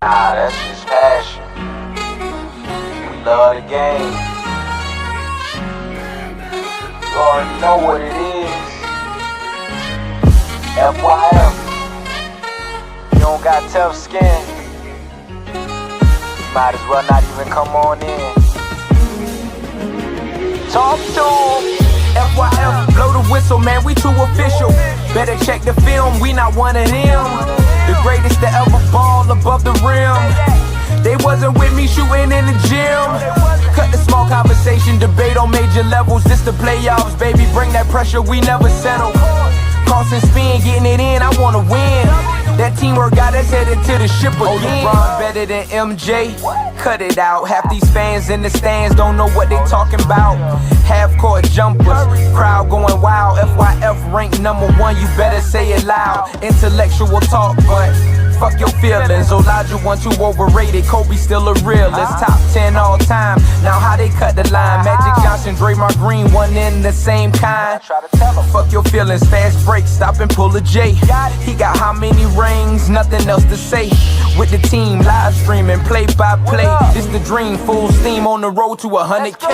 Nah, that's just passion. We love the game. You already know what it is. FYF. You don't got tough skin, you might as well not even come on in. Talk to 'em. FYF, blow the whistle, man, we too official. Better check the film, we not one of them. The greatest to ever ball above the rim. They wasn't with me shooting in the gym. Cut the small conversation, debate on major levels. This the playoffs, baby, bring that pressure, we never settle. Cross and spin, getting it in, I wanna win. That teamwork got us headed to the ship again. Oh, LeBron better than MJ? Cut it out. Half these fans in the stands don't know what they talking about. Half-court jumpers, crowd going wild. FYF ranked #1, you better say it loud. Intellectual talk, but fuck your feelings. Elijah 1-2 overrated, Kobe still a realist. Top 10 all time, now how they cut the line. Magic Johnson, Draymond Green, one in the same kind. Fuck your feelings, fast break, stop and pull a J. He got how many rings, nothing else to say. With the team, live streaming, play by play. This the dream, full steam on the road to 100K.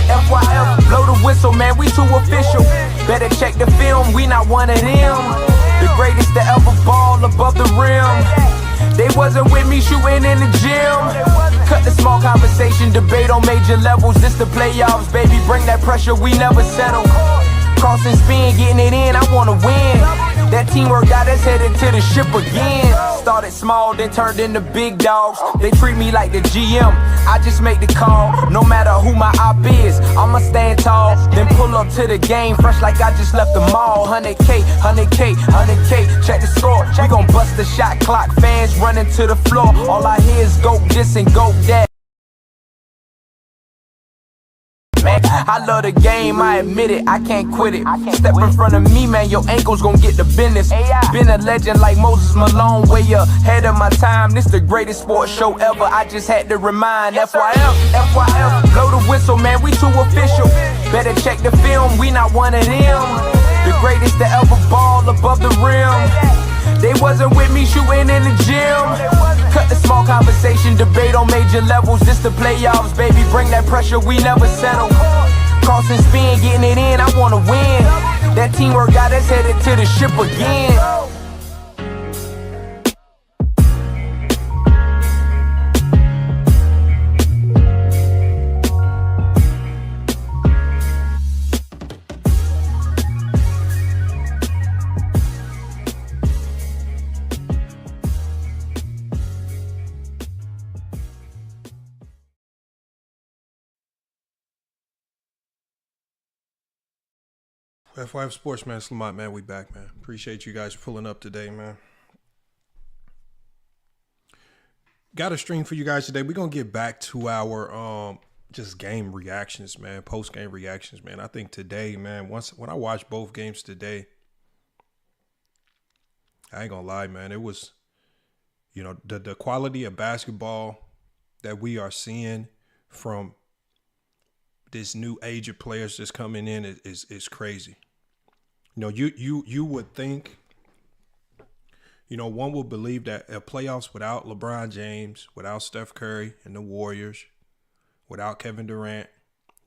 FYF, blow the whistle, man, we too official. Better check the film, we not one of them. The greatest to ever ball above the rim. They wasn't with me shooting in the gym. Cut the small conversation, debate on major levels. This the playoffs, baby, bring that pressure, we never settle. Cross and spin, getting it in, I wanna win. That teamwork got us headed to the ship again. Started small, then turned into big dogs. They treat me like the GM, I just make the call. No matter who my op is, I'ma stand tall. Then pull up to the game, fresh like I just left the mall. 100K, 100K, 100K, check the score. We gon' bust the shot clock, fans running to the floor. All I hear is go this and go that. Man, I love the game, I admit it, I can't quit it. Step in front of me, man, your ankles gon' get the business. Been a legend like Moses Malone, way ahead of my time. This the greatest sports show ever, I just had to remind. FYF, blow the whistle, man, we too official. Better check the film, we not one of them. The greatest to ever ball above the rim. They wasn't with me shooting in the gym. Cut the small conversation, debate on major levels. This the playoffs, baby, bring that pressure, we never settle. Cross and spin, getting it in, I wanna win. That teamwork got us headed to the ship again. FYF Sports, man, Lamont, man, we back, man. Appreciate you guys pulling up today, man. Got a stream for you guys today. We're going to get back to our just game reactions, man, post-game reactions, man. I think today, man, when I watched both games today, I ain't going to lie, man, it was, you know, the quality of basketball that we are seeing from this new age of players that's coming in is crazy. You know, you would think, you know, one would believe that a playoffs without LeBron James, without Steph Curry and the Warriors, without Kevin Durant,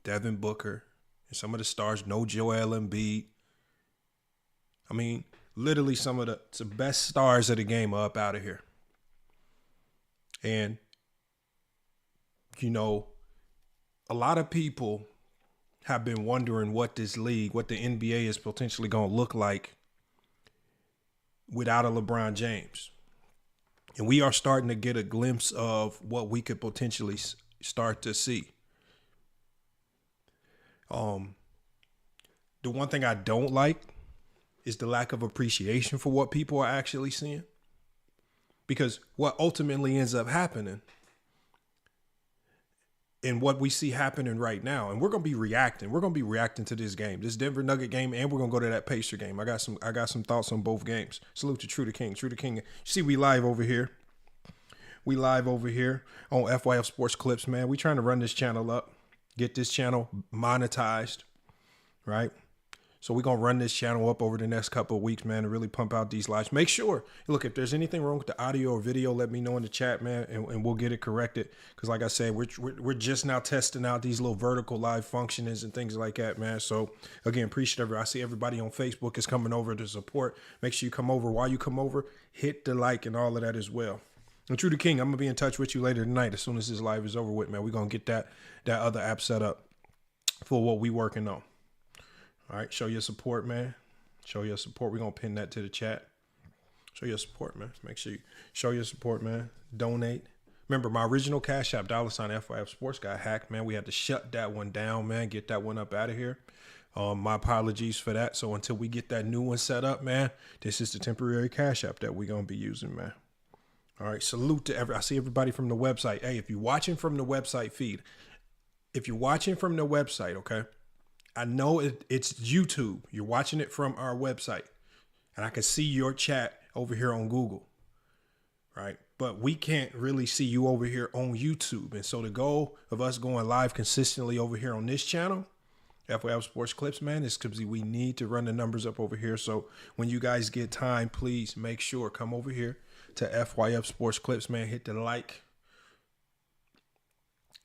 Devin Booker, and some of the stars, no Joel Embiid. I mean, literally some of the best stars of the game are up out of here. And, you know, a lot of people have been wondering what this league, what the NBA is potentially going to look like without a LeBron James. And we are starting to get a glimpse of what we could potentially start to see. The one thing I don't like is the lack of appreciation for what people are actually seeing. Because what ultimately ends up happening and what we see happening right now, and we're going to be reacting. We're going to be reacting to this game, this Denver Nugget game, and we're going to go to that Pacer game. I got some thoughts on both games. Salute to True the King. True the King. You see, we live over here. We live over here on FYF Sports Clips, man. We trying to run this channel up, get this channel monetized, right? So we're going to run this channel up over the next couple of weeks, man, to really pump out these lives. Make sure, look, if there's anything wrong with the audio or video, let me know in the chat, man, and we'll get it corrected. Because like I said, we're just now testing out these little vertical live functionings and things like that, man. So, again, appreciate everybody. I see everybody on Facebook is coming over to support. Make sure you come over. While you come over, hit the like and all of that as well. And True to King, I'm going to be in touch with you later tonight as soon as this live is over with, man. We're going to get that other app set up for what we working on. All right, show your support, man. Show your support. We're going to pin that to the chat. Show your support, man. Make sure you show your support, man. Donate. Remember, my original Cash App, $ FYF Sports, got hacked, man. We had to shut that one down, man. Get that one up out of here. My apologies for that. So until we get that new one set up, man, this is the temporary Cash App that we're going to be using, man. All right, salute to I see everybody from the website. Hey, if you're watching from the website feed, okay? I know it's YouTube. You're watching it from our website. And I can see your chat over here on Google, right? But we can't really see you over here on YouTube. And so the goal of us going live consistently over here on this channel, FYF Sports Clips, man, is because we need to run the numbers up over here. So when you guys get time, please make sure, come over here to FYF Sports Clips, man. Hit the like,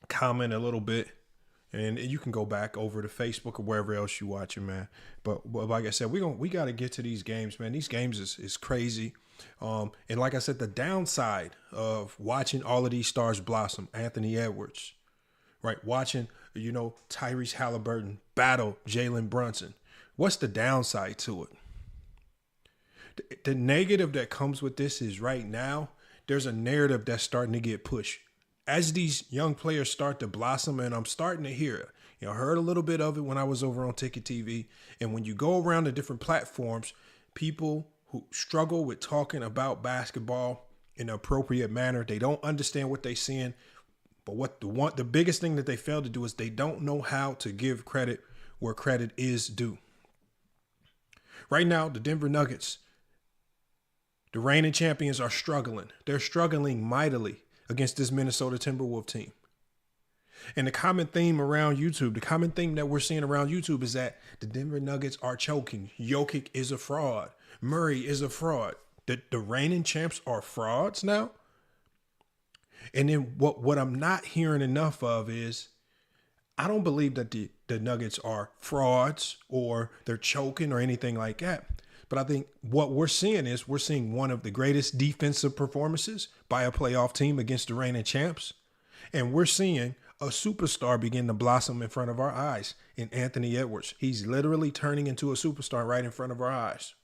comment a little bit. And you can go back over to Facebook or wherever else you watching, man. But like I said, we got to get to these games, man. These games is crazy. And like I said, the downside of watching all of these stars blossom, Anthony Edwards, right? Watching, Tyrese Halliburton battle Jalen Brunson. What's the downside to it? The negative that comes with this is right now, there's a narrative that's starting to get pushed. As these young players start to blossom, and I'm starting to hear it. I heard a little bit of it when I was over on Ticket TV. And when you go around the different platforms, people who struggle with talking about basketball in an appropriate manner, they don't understand what they're seeing. But the biggest thing that they fail to do is they don't know how to give credit where credit is due. Right now, the Denver Nuggets, the reigning champions, are struggling. They're struggling mightily against this Minnesota Timberwolves team. And the common theme around YouTube, the common theme that we're seeing around YouTube is that the Denver Nuggets are choking. Jokic is a fraud. Murray is a fraud. The reigning champs are frauds now. And then what I'm not hearing enough of is, I don't believe that the Nuggets are frauds or they're choking or anything like that. But I think what we're seeing one of the greatest defensive performances by a playoff team against the reigning champs. And we're seeing a superstar begin to blossom in front of our eyes in Anthony Edwards. He's literally turning into a superstar right in front of our eyes.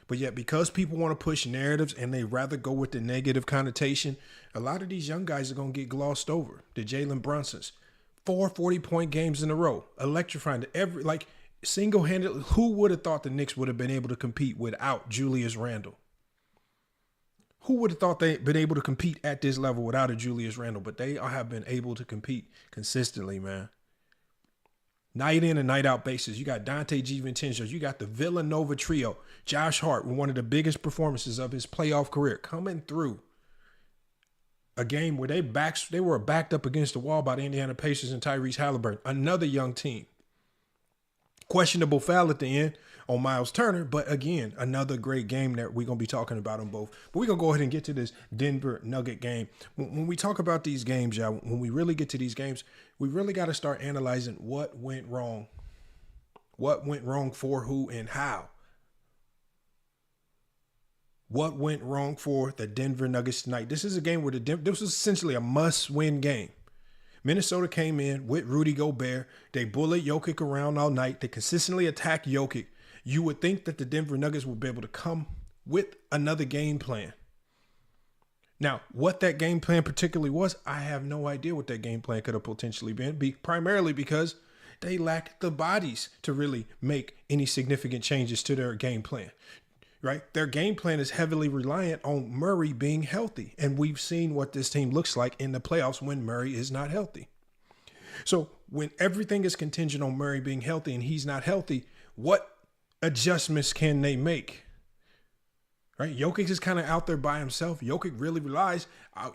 But yet, because people want to push narratives and they rather go with the negative connotation, a lot of these young guys are going to get glossed over. The Jalen Brunsons, 4 40-point games in a row, electrifying single-handedly. Who would have thought the Knicks would have been able to compete without Julius Randle? Who would have thought they'd been able to compete at this level without a Julius Randle? But they have been able to compete consistently, man. Night in and night out basis. You got Dante DiVincenzo. You got the Villanova trio. Josh Hart, with one of the biggest performances of his playoff career, coming through a game where they were backed up against the wall by the Indiana Pacers and Tyrese Halliburton, another young team. Questionable foul at the end on Miles Turner, but again, another great game that we're going to be talking about them both. But we're going to go ahead and get to this Denver Nugget game. When we talk about these games, y'all, when we really get to these games, we really got to start analyzing what went wrong. What went wrong for who and how. What went wrong for the Denver Nuggets tonight? This is a game where this was essentially a must-win game. Minnesota came in with Rudy Gobert. They bullied Jokic around all night. They consistently attacked Jokic. You would think that the Denver Nuggets would be able to come with another game plan. Now, what that game plan particularly was, I have no idea what that game plan could have potentially been, primarily because they lacked the bodies to really make any significant changes to their game plan. Right? Their game plan is heavily reliant on Murray being healthy. And we've seen what this team looks like in the playoffs when Murray is not healthy. So when everything is contingent on Murray being healthy and he's not healthy, what adjustments can they make? Right? Jokic is kind of out there by himself. Jokic really relies.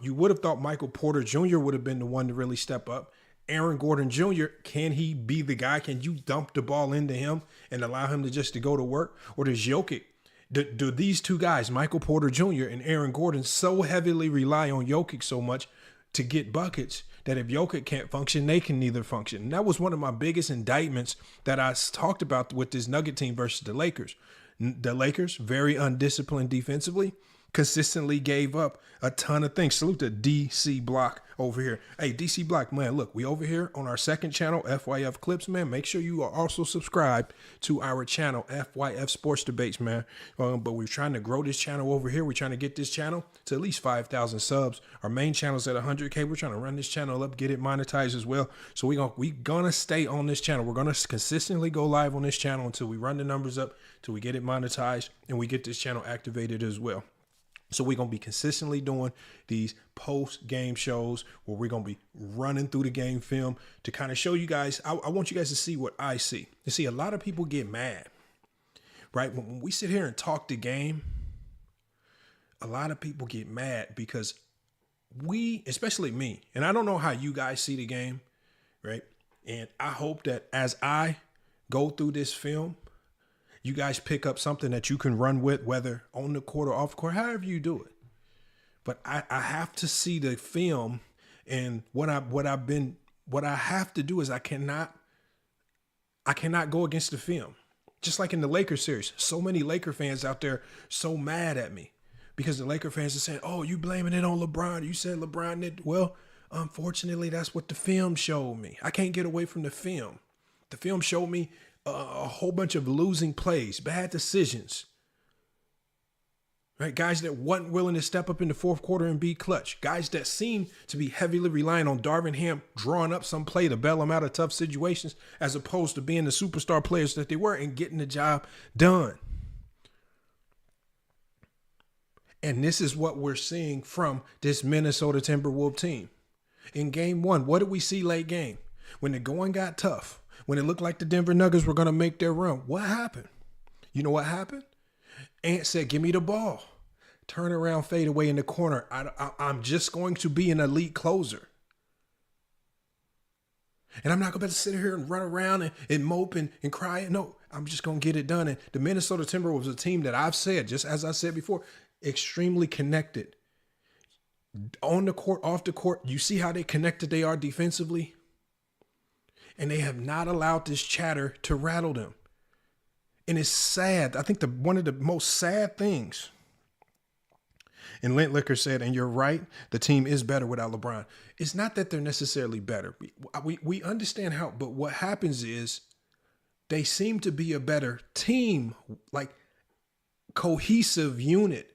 You would have thought Michael Porter Jr. would have been the one to really step up. Aaron Gordon Jr., can he be the guy? Can you dump the ball into him and allow him to go to work? Or does Jokic, do these two guys, Michael Porter Jr. and Aaron Gordon, so heavily rely on Jokic so much to get buckets that if Jokic can't function, they can neither function? And that was one of my biggest indictments that I talked about with this Nugget team versus the Lakers. The Lakers, very undisciplined defensively, consistently gave up a ton of things. Salute to DC Block over here. Hey, DC Block, man, look, we over here on our second channel, FYF Clips, man. Make sure you are also subscribed to our channel, FYF Sports Debates, man. But we're trying to grow this channel over here. We're trying to get this channel to at least 5,000 subs. Our main channel's at 100K. We're trying to run this channel up, get it monetized as well. So we're gonna stay on this channel. We're gonna consistently go live on this channel until we run the numbers up, till we get it monetized, and we get this channel activated as well. So we're going to be consistently doing these post-game shows where we're going to be running through the game film to kind of show you guys. I want you guys to see what I see. You see, a lot of people get mad, right? When we sit here and talk the game, a lot of people get mad because especially me, and I don't know how you guys see the game, right? And I hope that as I go through this film, you guys pick up something that you can run with, whether on the court or off the court, however you do it. But I have to see the film, and what I have to do is I cannot go against the film. Just like in the Lakers series, so many Laker fans out there so mad at me because the Laker fans are saying, "Oh, you blaming it on LeBron? You said LeBron did." Well, unfortunately, that's what the film showed me. I can't get away from the film. The film showed me a whole bunch of losing plays, bad decisions, right? Guys that wasn't willing to step up in the fourth quarter and be clutch. Guys that seem to be heavily relying on Darvin Ham drawing up some play to bail them out of tough situations, as opposed to being the superstar players that they were and getting the job done. And this is what we're seeing from this Minnesota Timberwolves team. In game one, what did we see late game? When the going got tough, when it looked like the Denver Nuggets were going to make their run, what happened? You know what happened? Ant said, "Give me the ball." Turn around, fade away in the corner. I'm just going to be an elite closer. And I'm not going to sit here and run around and mope and cry. No, I'm just going to get it done. And the Minnesota Timberwolves is a team that I've said, just as I said before, extremely connected. On the court, off the court, you see how connected they are defensively? And they have not allowed this chatter to rattle them. And it's sad. I think one of the most sad things, and Lint Liquor said, and you're right, the team is better without LeBron. It's not that they're necessarily better. We understand how, but what happens is they seem to be a better team, like cohesive unit.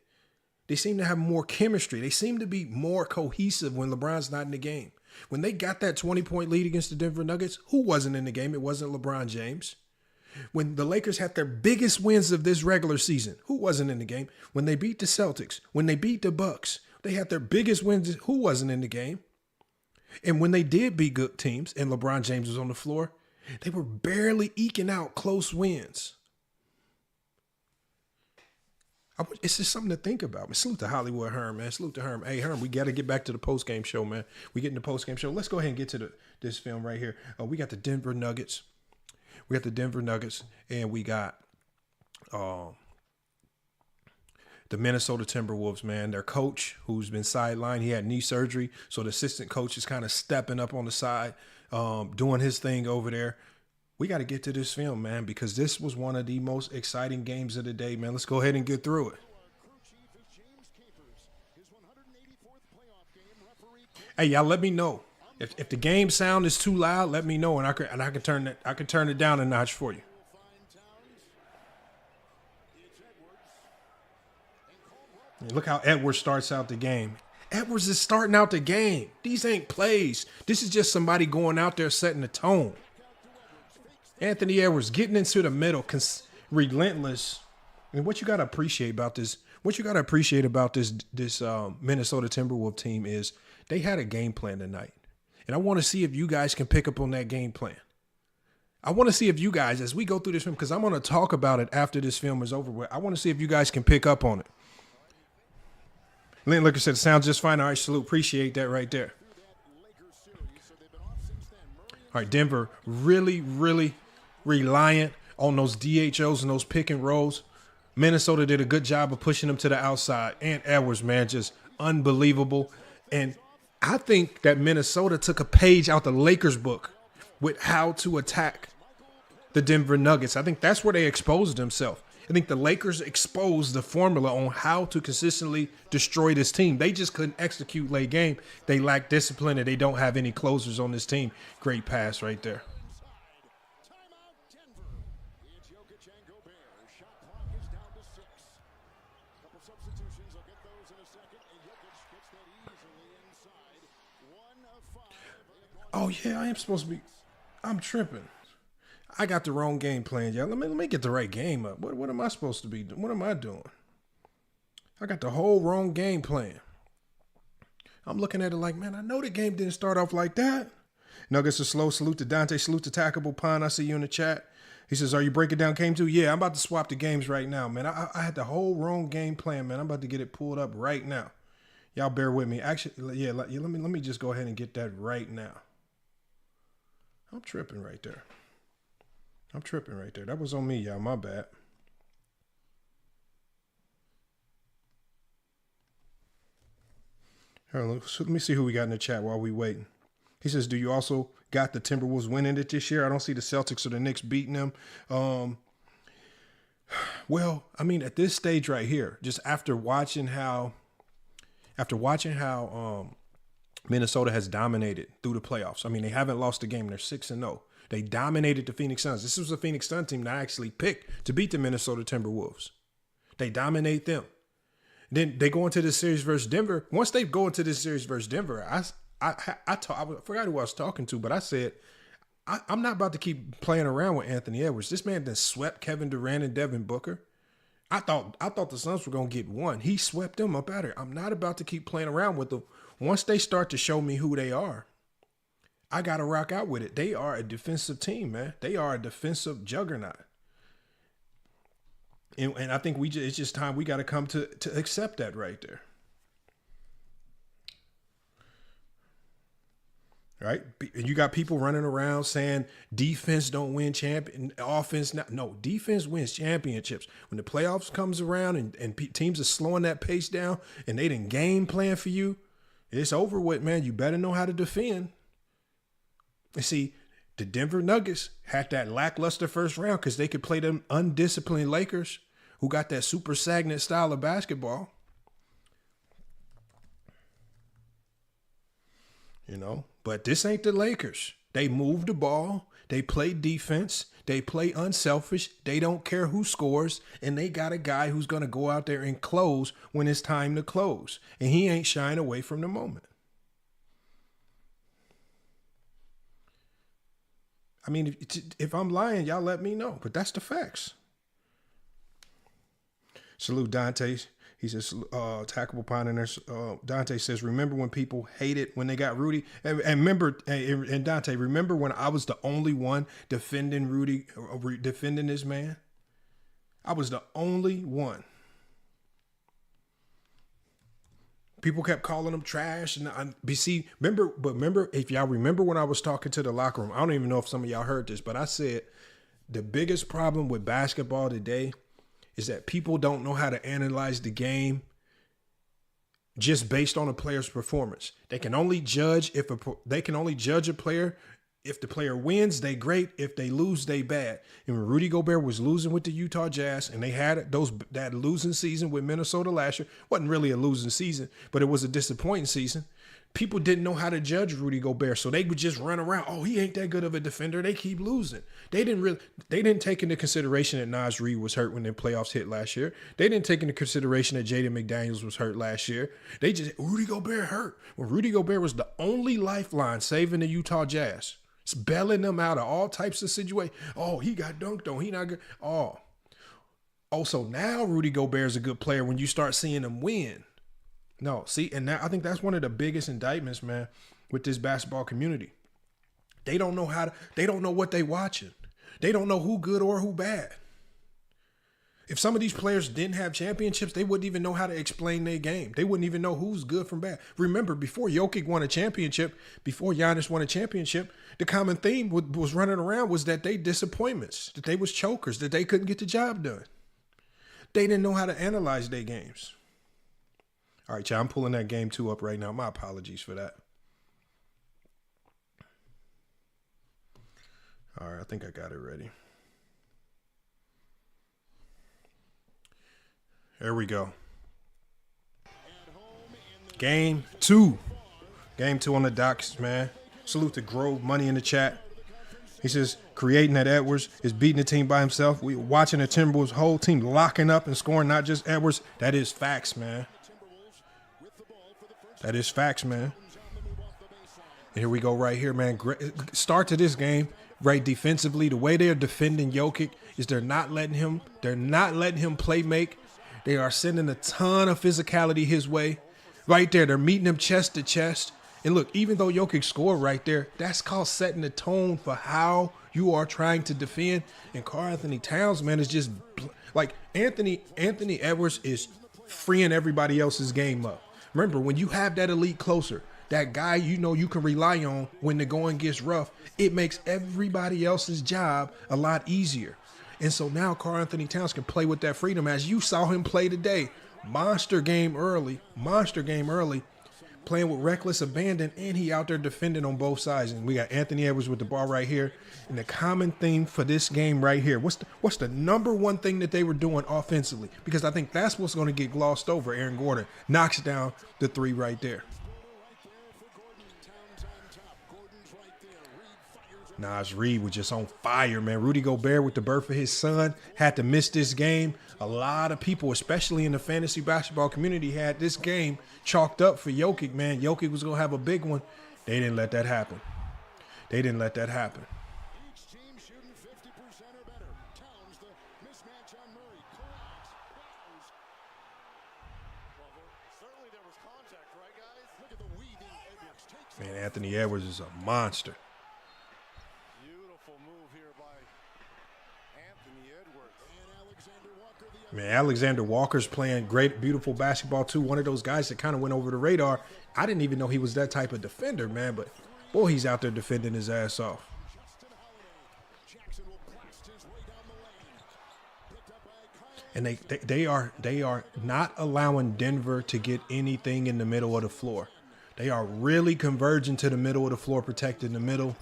They seem to have more chemistry. They seem to be more cohesive when LeBron's not in the game. When they got that 20-point lead against the Denver Nuggets, who wasn't in the game? It wasn't LeBron James. When the Lakers had their biggest wins of this regular season, who wasn't in the game? When they beat the Celtics, when they beat the Bucks, they had their biggest wins. Who wasn't in the game? And when they did beat good teams and LeBron James was on the floor, they were barely eking out close wins. It's just something to think about. Man, salute to Hollywood Herm, man. Salute to Herm. Hey, Herm, we got to get back to the post-game show, man. We get in the post-game show. Let's go ahead and get to this film right here. We got the Denver Nuggets. We got the Denver Nuggets, and we got the Minnesota Timberwolves, man. Their coach, who's been sidelined, he had knee surgery, so the assistant coach is kind of stepping up on the side, doing his thing over there. We got to get to this film, man, because this was one of the most exciting games of the day, man. Let's go ahead and get through it. Hey, y'all, let me know if the game sound is too loud. Let me know, and I can turn it down a notch for you. Look how Edwards starts out the game. Edwards is starting out the game. These ain't plays. This is just somebody going out there setting the tone. Anthony Edwards getting into the middle, relentless. And what you got to appreciate about this, Minnesota Timberwolves team is they had a game plan tonight. And I want to see if you guys can pick up on that game plan. I want to see if you guys, as we go through this film, because I'm going to talk about it after this film is over with, I want to see if you guys can pick up on it. Lynn Liquor said, it sounds just fine. All right, salute. Appreciate that right there. All right, Denver really, really reliant on those DHOs and those pick and rolls. Minnesota did a good job of pushing them to the outside. And Edwards, man, just unbelievable. And I think that Minnesota took a page out the Lakers book with how to attack the Denver Nuggets. I think that's where they exposed themselves. I think the Lakers exposed the formula on how to consistently destroy this team. They just couldn't execute late game. They lack discipline, and they don't have any closers on this team. Great pass right there. Oh, yeah, I am supposed to be. I'm tripping. I got the wrong game plan, y'all. Let me get the right game up. What am I supposed to be doing? What am I doing? I got the whole wrong game plan. I'm looking at it like, man, I know the game didn't start off like that. Nuggets are slow. Salute to Dante. Salute to Tackable Pine. I see you in the chat. He says, are you breaking down game 2? Yeah, I'm about to swap the games right now, man. I had the whole wrong game plan, man. I'm about to get it pulled up right now. Y'all bear with me. Actually, yeah, let me just go ahead and get that right now. I'm tripping right there. That was on me, y'all. My bad. Let me see who we got in the chat while we waiting. He says, do you also got the Timberwolves winning it this year? I don't see the Celtics or the Knicks beating them. Well, I mean, at this stage right here, just after watching how Minnesota has dominated through the playoffs. I mean, they haven't lost a game. They're 6-0. They dominated the Phoenix Suns. This was a Phoenix Suns team that I actually picked to beat the Minnesota Timberwolves. They dominate them. Then they go into this series versus Denver. Once they go into this series versus Denver, I forgot who I was talking to, but I said, I'm not about to keep playing around with Anthony Edwards. This man then swept Kevin Durant and Devin Booker. I thought the Suns were going to get one. He swept them up out of here. I'm not about to keep playing around with them. Once they start to show me who they are, I got to rock out with it. They are a defensive team, man. They are a defensive juggernaut. And I think it's just time we got to come to accept that right there. Right? And you got people running around saying defense don't win offense. No, defense wins championships. When the playoffs comes around and teams are slowing that pace down and they didn't game plan for you, it's over with, man. You better know how to defend. You see, the Denver Nuggets had that lackluster first round because they could play them undisciplined Lakers who got that super stagnant style of basketball. You know, but this ain't the Lakers. They move the ball. They play defense. They play unselfish. They don't care who scores. And they got a guy who's going to go out there and close when it's time to close. And he ain't shying away from the moment. I mean, if I'm lying, y'all let me know. But that's the facts. Salute Dante. He says, Tackable Pioneers. Dante says, remember when people hated when they got Rudy? And remember, and Dante, remember when I was the only one defending Rudy, defending this man? I was the only one. People kept calling him trash. And remember, if y'all remember when I was talking to the locker room, I don't even know if some of y'all heard this, but I said the biggest problem with basketball today is that people don't know how to analyze the game just based on a player's performance. They can only judge a player. If the player wins, they great. If they lose, they bad. And when Rudy Gobert was losing with the Utah Jazz, and they had that losing season with Minnesota last year, wasn't really a losing season, but it was a disappointing season. People didn't know how to judge Rudy Gobert, so they would just run around. Oh, he ain't that good of a defender. They keep losing. They didn't take into consideration that Naz Reid was hurt when the playoffs hit last year. They didn't take into consideration that Jaden McDaniels was hurt last year. Rudy Gobert hurt. When Rudy Gobert was the only lifeline saving the Utah Jazz. It's bailing them out of all types of situations. Oh, he got dunked on. He not good. Oh, so now Rudy Gobert is a good player when you start seeing him win. No, see, and now I think that's one of the biggest indictments, man, with this basketball community. They don't know they don't know what they watching. They don't know who good or who bad. If some of these players didn't have championships, they wouldn't even know how to explain their game. They wouldn't even know who's good from bad. Remember, before Jokic won a championship, before Giannis won a championship, the common theme was running around was that they disappointments, that they was chokers, that they couldn't get the job done. They didn't know how to analyze their games. All right, y'all, I'm pulling that game 2 up right now. My apologies for that. All right, I think I got it ready. There we go. Game 2. Game 2 on the docks, man. Salute to Grove Money in the chat. He says, creating that Edwards is beating the team by himself. We watching the Timberwolves whole team locking up and scoring, not just Edwards. That is facts, man. That is facts, man. And here we go right here, man. Start to this game, right, defensively. The way they're defending Jokic is they're not letting him play make. They are sending a ton of physicality his way. Right there, they're meeting him chest to chest. And look, even though Jokic scored right there, that's called setting the tone for how you are trying to defend. And Karl-Anthony Towns, man, is just like Anthony Edwards is freeing everybody else's game up. Remember, when you have that elite closer, that guy you know you can rely on when the going gets rough, it makes everybody else's job a lot easier. And so now Karl-Anthony Towns can play with that freedom, as you saw him play today. Monster game early, playing with reckless abandon, and he out there defending on both sides. And we got Anthony Edwards with the ball right here. And the common theme for this game right here, what's the number one thing that they were doing offensively? Because I think that's what's going to get glossed over. Aaron Gordon knocks down the 3 right there. Naz Reid was just on fire, man. Rudy Gobert with the birth of his son had to miss this game. A lot of people, especially in the fantasy basketball community, had this game chalked up for Jokic, man. Jokic was going to have a big one. They didn't let that happen. Man, Anthony Edwards is a monster. Man, Alexander Walker's playing great, beautiful basketball, too. One of those guys that kind of went over the radar. I didn't even know he was that type of defender, man. But, boy, he's out there defending his ass off. And they are not allowing Denver to get anything in the middle of the floor. They are really converging to the middle of the floor, protecting the middle.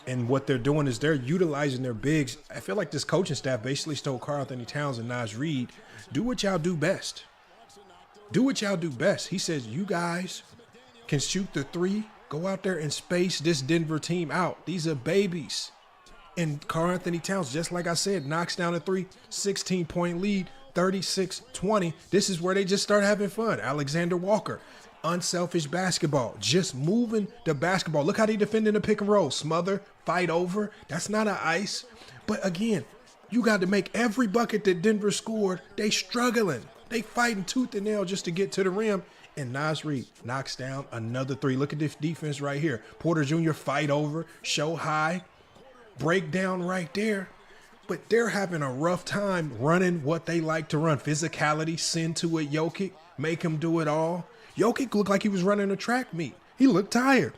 And what they're doing is they're utilizing their bigs. I feel like this coaching staff basically told Karl-Anthony Towns and Naz Reid, do what y'all do best. Do what y'all do best. He says, you guys can shoot the 3. Go out there and space this Denver team out. These are babies. And Karl-Anthony Towns, just like I said, knocks down a 3, 16-point lead, 36-20. This is where they just start having fun. Alexander Walker. Unselfish basketball, just moving the basketball. Look how they defend in the pick and roll. Smother, fight over. That's not an ice. But again, you got to make every bucket that Denver scored. They struggling. They fighting tooth and nail just to get to the rim. And Naz Reid knocks down another 3. Look at this defense right here. Porter Jr. fight over, show high, breakdown right there. But they're having a rough time running what they like to run. Physicality, send to it, Jokic, make him do it all. Jokic looked like he was running a track meet. He looked tired.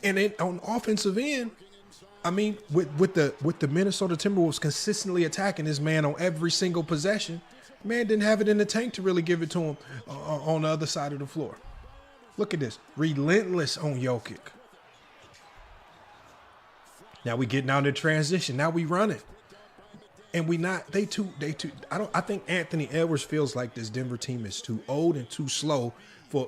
And then on offensive end, I mean, with the Minnesota Timberwolves consistently attacking this man on every single possession, man didn't have it in the tank to really give it to him on the other side of the floor. Look at this. Relentless on Jokic. Now we getting out in transition. Now we running. And I think Anthony Edwards feels like this Denver team is too old and too slow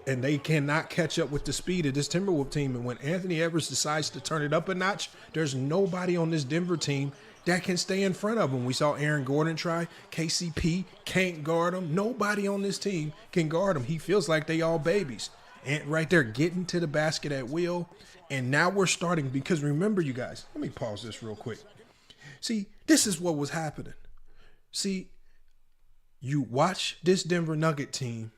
and they cannot catch up with the speed of this Timberwolves team. And when Anthony Edwards decides to turn it up a notch, there's nobody on this Denver team that can stay in front of him. We saw Aaron Gordon try. KCP can't guard him. Nobody on this team can guard him. He feels like they all babies. And right there, getting to the basket at will. And now we're starting, because remember, you guys, let me pause this real quick. See, this is what was happening. See, you watch this Denver Nugget team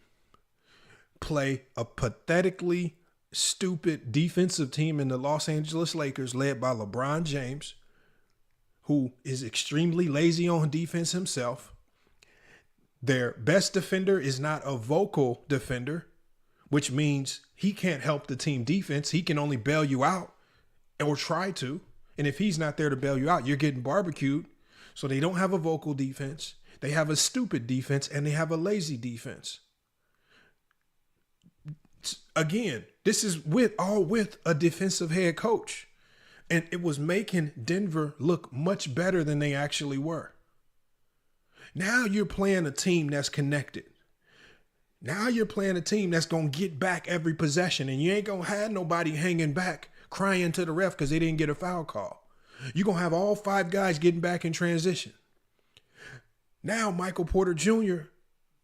play a pathetically stupid defensive team in the Los Angeles Lakers led by LeBron James, who is extremely lazy on defense himself. Their best defender is not a vocal defender, which means he can't help the team defense. He can only bail you out or try to. And if he's not there to bail you out, you're getting barbecued. So they don't have a vocal defense. They have a stupid defense, and they have a lazy defense. Again, this is all with a defensive head coach. And it was making Denver look much better than they actually were. Now you're playing a team that's connected. Now you're playing a team that's going to get back every possession, and you ain't going to have nobody hanging back crying to the ref because they didn't get a foul call. You're going to have all 5 guys getting back in transition. Now Michael Porter Jr.,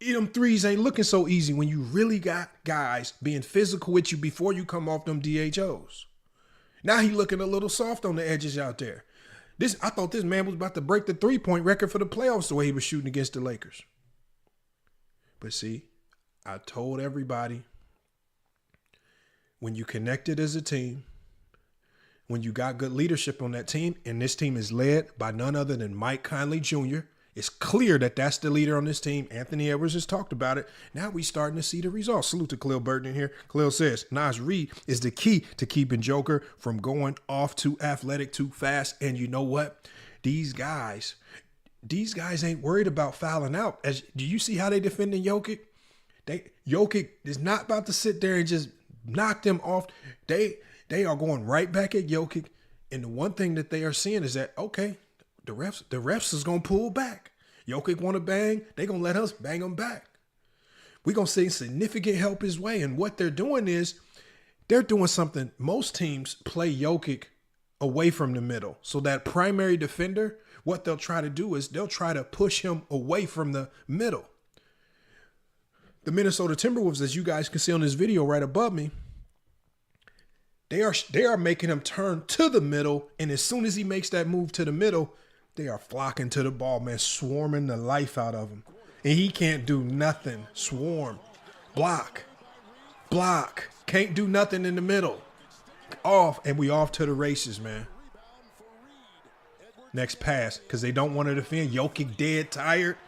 them threes ain't looking so easy when you really got guys being physical with you before you come off them DHOs. Now he looking a little soft on the edges out there. I thought this man was about to break the 3-point record for the playoffs the way he was shooting against the Lakers. But see, I told everybody, when you connected as a team, when you got good leadership on that team, and this team is led by none other than Mike Conley Jr., it's clear that that's the leader on this team. Anthony Edwards has talked about it. Now we starting to see the results. Salute to Khalil Burton in here. Khalil says, Naz Reid is the key to keeping Joker from going off too athletic too fast. And you know what? These guys ain't worried about fouling out. Do you see how they defending Jokic? Jokic is not about to sit there and just knock them off. They are going right back at Jokic. And the one thing that they are seeing is that, okay, the refs is going to pull back. Jokic want to bang, they going to let us bang them back. We're going to see significant help his way. And what they're doing is they're doing something. Most teams play Jokic away from the middle. So that primary defender, what they'll try to do is they'll try to push him away from the middle. The Minnesota Timberwolves, as you guys can see on this video right above me, they are making him turn to the middle. And as soon as he makes that move to the middle, they are flocking to the ball, man, swarming the life out of him. And he can't do nothing. Swarm. Block. Can't do nothing in the middle. Off. And we off to the races, man. Next pass, because they don't want to defend. Jokic dead tired.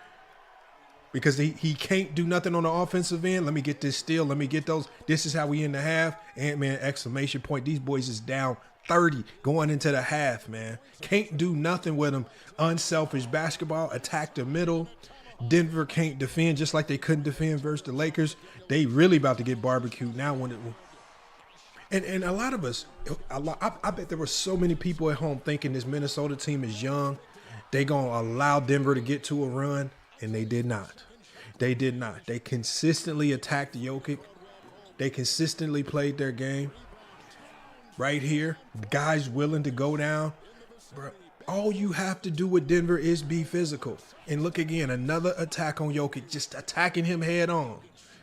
Because he can't do nothing on the offensive end. Let me get this steal. Let me get those. This is how we end the half. Ant-Man, exclamation point. These boys is down 30 going into the half, man. Can't do nothing with them. Unselfish basketball. Attack the middle. Denver can't defend just like they couldn't defend versus the Lakers. They really about to get barbecued now. And a lot of us, I bet there were so many people at home thinking this Minnesota team is young. They going to allow Denver to get to a run. And they did not. They did not. They consistently attacked Jokic. They consistently played their game. Right here, guys willing to go down. Bro, all you have to do with Denver is be physical. And look again, another attack on Jokic, just attacking him head on.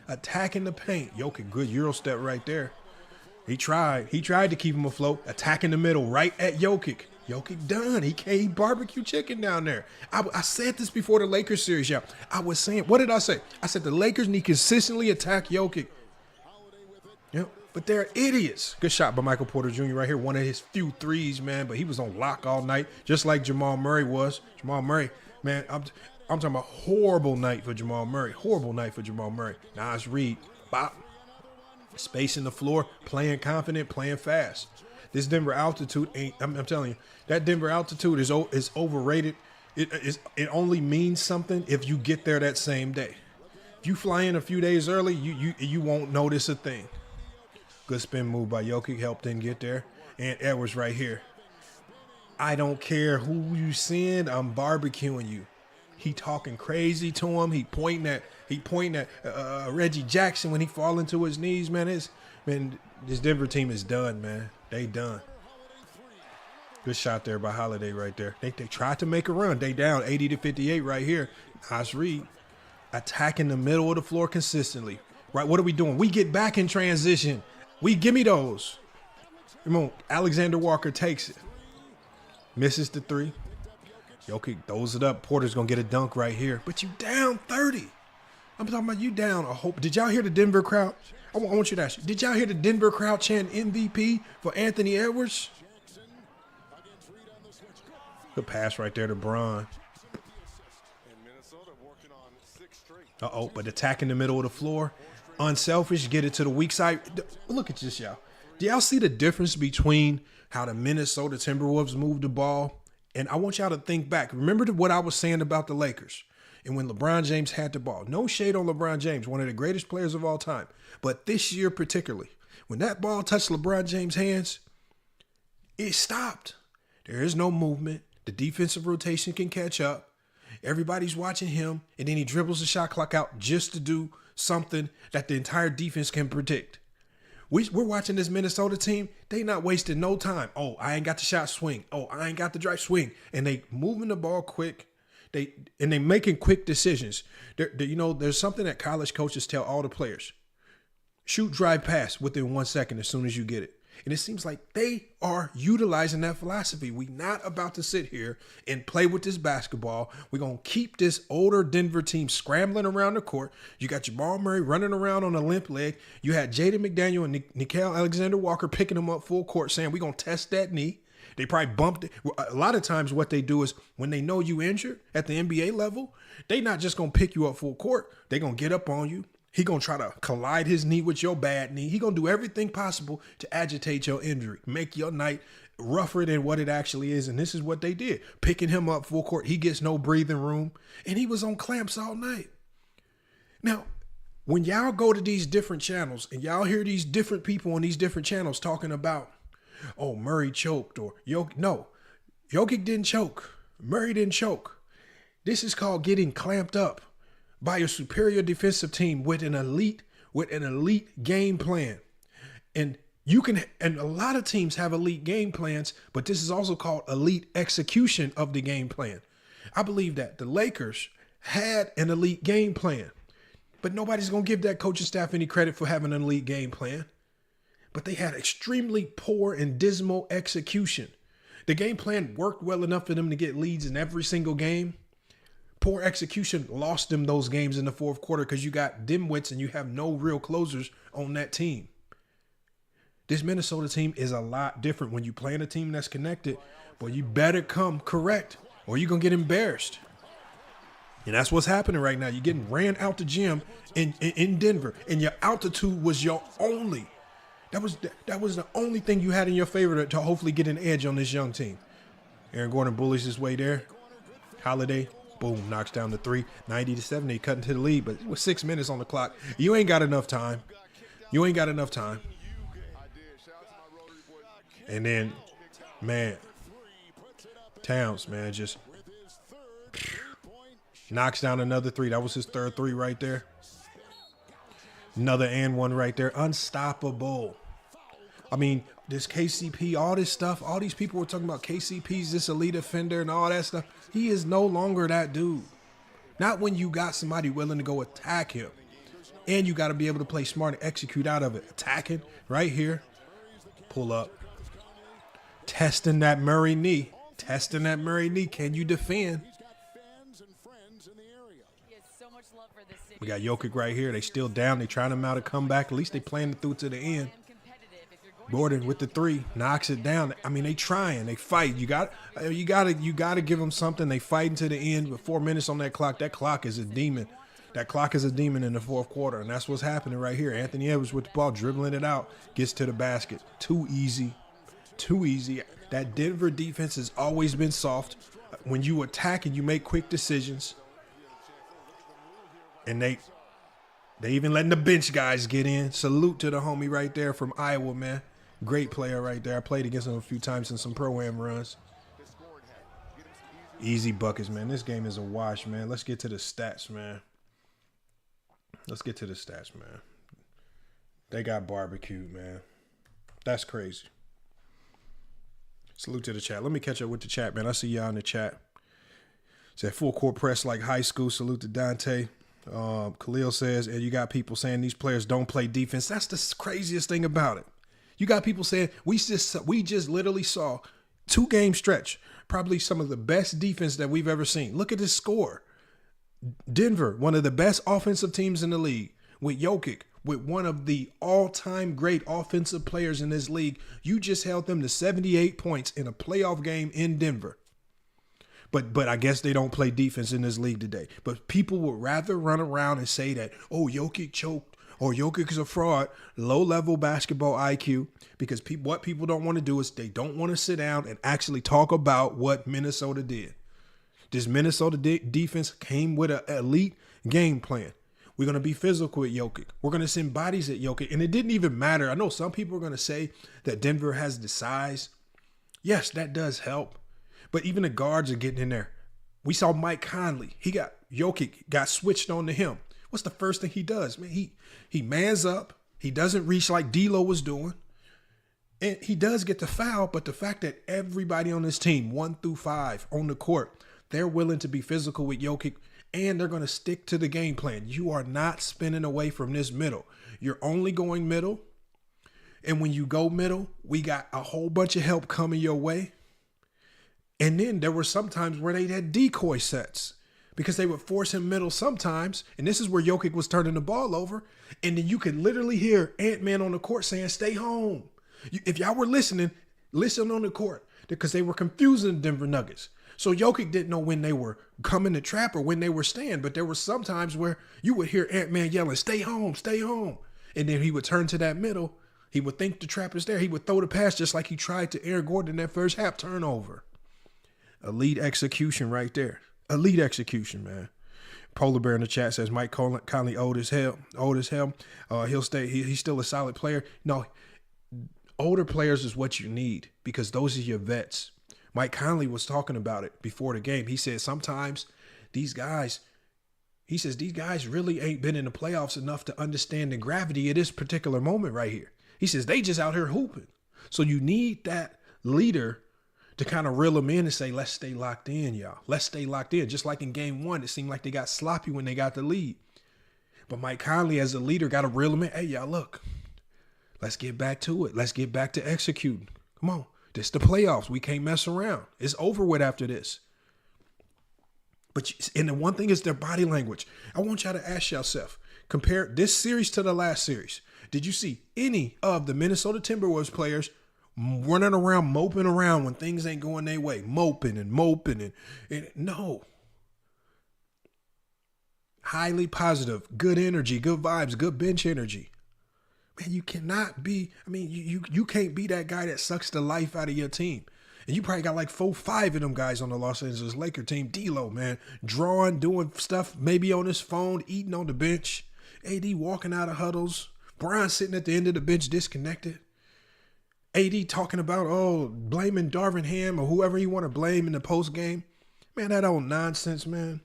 Attacking the paint. Jokic, good Euro step right there. He tried to keep him afloat. Attacking the middle right at Jokic. Jokic done. He can't eat barbecue chicken down there. I said this before the Lakers series, y'all. I was saying, what did I say? I said the Lakers need to consistently attack Jokic. Yep, but they're idiots. Good shot by Michael Porter Jr. right here. One of his few threes, man, but he was on lock all night, just like Jamal Murray was. Jamal Murray, man, I'm talking about horrible night for Jamal Murray. Horrible night for Jamal Murray. Naz Reid, bop. Spacing the floor, playing confident, playing fast. This Denver altitude ain't, I'm telling you, that Denver altitude is overrated. It only means something if you get there that same day. If you fly in a few days early, you won't notice a thing. Good spin move by Jokic, helped him get there. And Edwards right here. I don't care who you send, I'm barbecuing you. He talking crazy to him. He pointing at Reggie Jackson when he fall into his knees, man. This Denver team is done, man. They done. Good shot there by Holiday right there. They tried to make a run. They down 80-58 right here. Naz Reid attacking the middle of the floor consistently. Right, what are we doing? We get back in transition. Give me those. Come on, Alexander Walker takes it. Misses the three. Jokic throws it up. Porter's going to get a dunk right here. But you down 30. I'm talking about you down a hope. Did y'all hear the Denver crowd? I want you to ask you, did y'all hear the Denver crowd chant MVP for Anthony Edwards? Good pass right there to Bron. Uh-oh, but attacking the middle of the floor. Unselfish, get it to the weak side. Look at this, y'all. Do y'all see the difference between how the Minnesota Timberwolves moved the ball? And I want y'all to think back. Remember what I was saying about the Lakers and when LeBron James had the ball. No shade on LeBron James, one of the greatest players of all time. But this year particularly, when that ball touched LeBron James' hands, it stopped. There is no movement. The defensive rotation can catch up. Everybody's watching him, and then he dribbles the shot clock out just to do something that the entire defense can predict. We're watching this Minnesota team. They not wasting no time. Oh, I ain't got the shot swing. Oh, I ain't got the drive swing. And they moving the ball quick. They making quick decisions. There's something that college coaches tell all the players. Shoot, drive, pass within 1 second as soon as you get it. And it seems like they are utilizing that philosophy. We're not about to sit here and play with this basketball. We're going to keep this older Denver team scrambling around the court. You got Jamal Murray running around on a limp leg. You had Jaden McDaniel and Nickeil Alexander-Walker picking him up full court saying, we're going to test that knee. They probably bumped it. A lot of times what they do is when they know you injured at the NBA level, they not just going to pick you up full court. They're going to get up on you. He going to try to collide his knee with your bad knee. He going to do everything possible to agitate your injury, make your night rougher than what it actually is. And this is what they did. Picking him up full court. He gets no breathing room. And he was on clamps all night. Now, when y'all go to these different channels and y'all hear these different people on these different channels talking about, oh, Murray choked or Jokic. No, Jokic didn't choke. Murray didn't choke. This is called getting clamped up by a superior defensive team with an elite game plan. And a lot of teams have elite game plans, but this is also called elite execution of the game plan. I believe that the Lakers had an elite game plan, but nobody's going to give that coaching staff any credit for having an elite game plan. But they had extremely poor and dismal execution. The game plan worked well enough for them to get leads in every single game. Poor execution lost them those games in the fourth quarter because you got dimwits and you have no real closers on that team. This Minnesota team is a lot different. When you play in a team that's connected, boy, you better come correct or you're going to get embarrassed. And that's what's happening right now. You're getting ran out the gym in Denver, and your altitude was your only. That was the only thing you had in your favor to hopefully get an edge on this young team. Aaron Gordon bullies his way there. Holiday. Boom, knocks down the 3, 90-70, cutting to the lead, but with 6 minutes on the clock, you ain't got enough time. And then, man, Towns, man, just knocks down another 3. That was his third 3 right there. Another and one right there. Unstoppable. I mean, this KCP, all this stuff, all these people were talking about KCP's this elite offender and all that stuff. He is no longer that dude. Not when you got somebody willing to go attack him. And you got to be able to play smart and execute out of it. Attacking right here. Pull up. Testing that Murray knee. Can you defend? We got Jokic right here. They still down. They trying him out to come back. At least they playing it through to the end. Gordon with the 3 knocks it down. I mean, they trying, they fight. You got to give them something. They fighting to the end with 4 minutes on that clock. That clock is a demon. That clock is a demon in the fourth quarter, and that's what's happening right here. Anthony Edwards with the ball, dribbling it out, gets to the basket. Too easy. That Denver defense has always been soft. When you attack and you make quick decisions, and they even letting the bench guys get in. Salute to the homie right there from Iowa, man. Great player right there. I played against him a few times in some pro-am runs. Easy buckets, man. This game is a wash, man. Let's get to the stats, man. They got barbecued, man. That's crazy. Salute to the chat. Let me catch up with the chat, man. I see y'all in the chat. Said full court press like high school. Salute to Dante. Khalil says, and you got people saying these players don't play defense. That's the craziest thing about it. You got people saying we just literally saw 2-game stretch, probably some of the best defense that we've ever seen. Look at this score. Denver, one of the best offensive teams in the league, with Jokic, with one of the all-time great offensive players in this league. You just held them to 78 points in a playoff game in Denver. But I guess they don't play defense in this league today. But people would rather run around and say that, oh, Jokic choked or Jokic is a fraud, low-level basketball IQ, because what people don't want to do is they don't want to sit down and actually talk about what Minnesota did. This Minnesota defense came with an elite game plan. We're going to be physical at Jokic. We're going to send bodies at Jokic. And it didn't even matter. I know some people are going to say that Denver has the size. Yes, that does help. But even the guards are getting in there. We saw Mike Conley. Jokic got switched on to him. What's the first thing he does? Man, he mans up. He doesn't reach like D'Lo was doing. And he does get the foul, but the fact that everybody on this team, 1 through 5 on the court, they're willing to be physical with Jokic, and they're going to stick to the game plan. You are not spinning away from this middle. You're only going middle. And when you go middle, we got a whole bunch of help coming your way. And then there were some times where they had decoy sets because they would force him middle sometimes. And this is where Jokic was turning the ball over. And then you could literally hear Ant-Man on the court saying, stay home. If y'all were listening, listen on the court because they were confusing the Denver Nuggets. So Jokic didn't know when they were coming to trap or when they were staying. But there were some times where you would hear Ant-Man yelling, stay home, stay home. And then he would turn to that middle. He would think the trap is there. He would throw the pass just like he tried to Aaron Gordon in that first half turnover. Elite execution right there. Elite execution, man. Polar Bear in the chat says Mike Conley old as hell. He'll stay. He's still a solid player. No, older players is what you need because those are your vets. Mike Conley was talking about it before the game. He said sometimes these guys really ain't been in the playoffs enough to understand the gravity of this particular moment right here. He says they just out here hooping. So you need that leader to kind of reel them in and say, let's stay locked in, y'all. Let's stay locked in. Just like in game 1, it seemed like they got sloppy when they got the lead. But Mike Conley as a leader got to reel them in. Hey, y'all, look, let's get back to it. Let's get back to executing. Come on. This the playoffs. We can't mess around. It's over with after this. And the one thing is their body language. I want y'all to ask yourself, compare this series to the last series. Did you see any of the Minnesota Timberwolves players running around, moping around when things ain't going their way? Moping and no. Highly positive, good energy, good vibes, good bench energy. Man, you cannot be, you can't be that guy that sucks the life out of your team. And you probably got like 4-5 of them guys on the Los Angeles Lakers team. D'Lo, man, drawing, doing stuff, maybe on his phone, eating on the bench. AD walking out of huddles. Brian sitting at the end of the bench disconnected. AD talking about, blaming Darvin Ham or whoever he want to blame in the post game. Man, that old nonsense, man.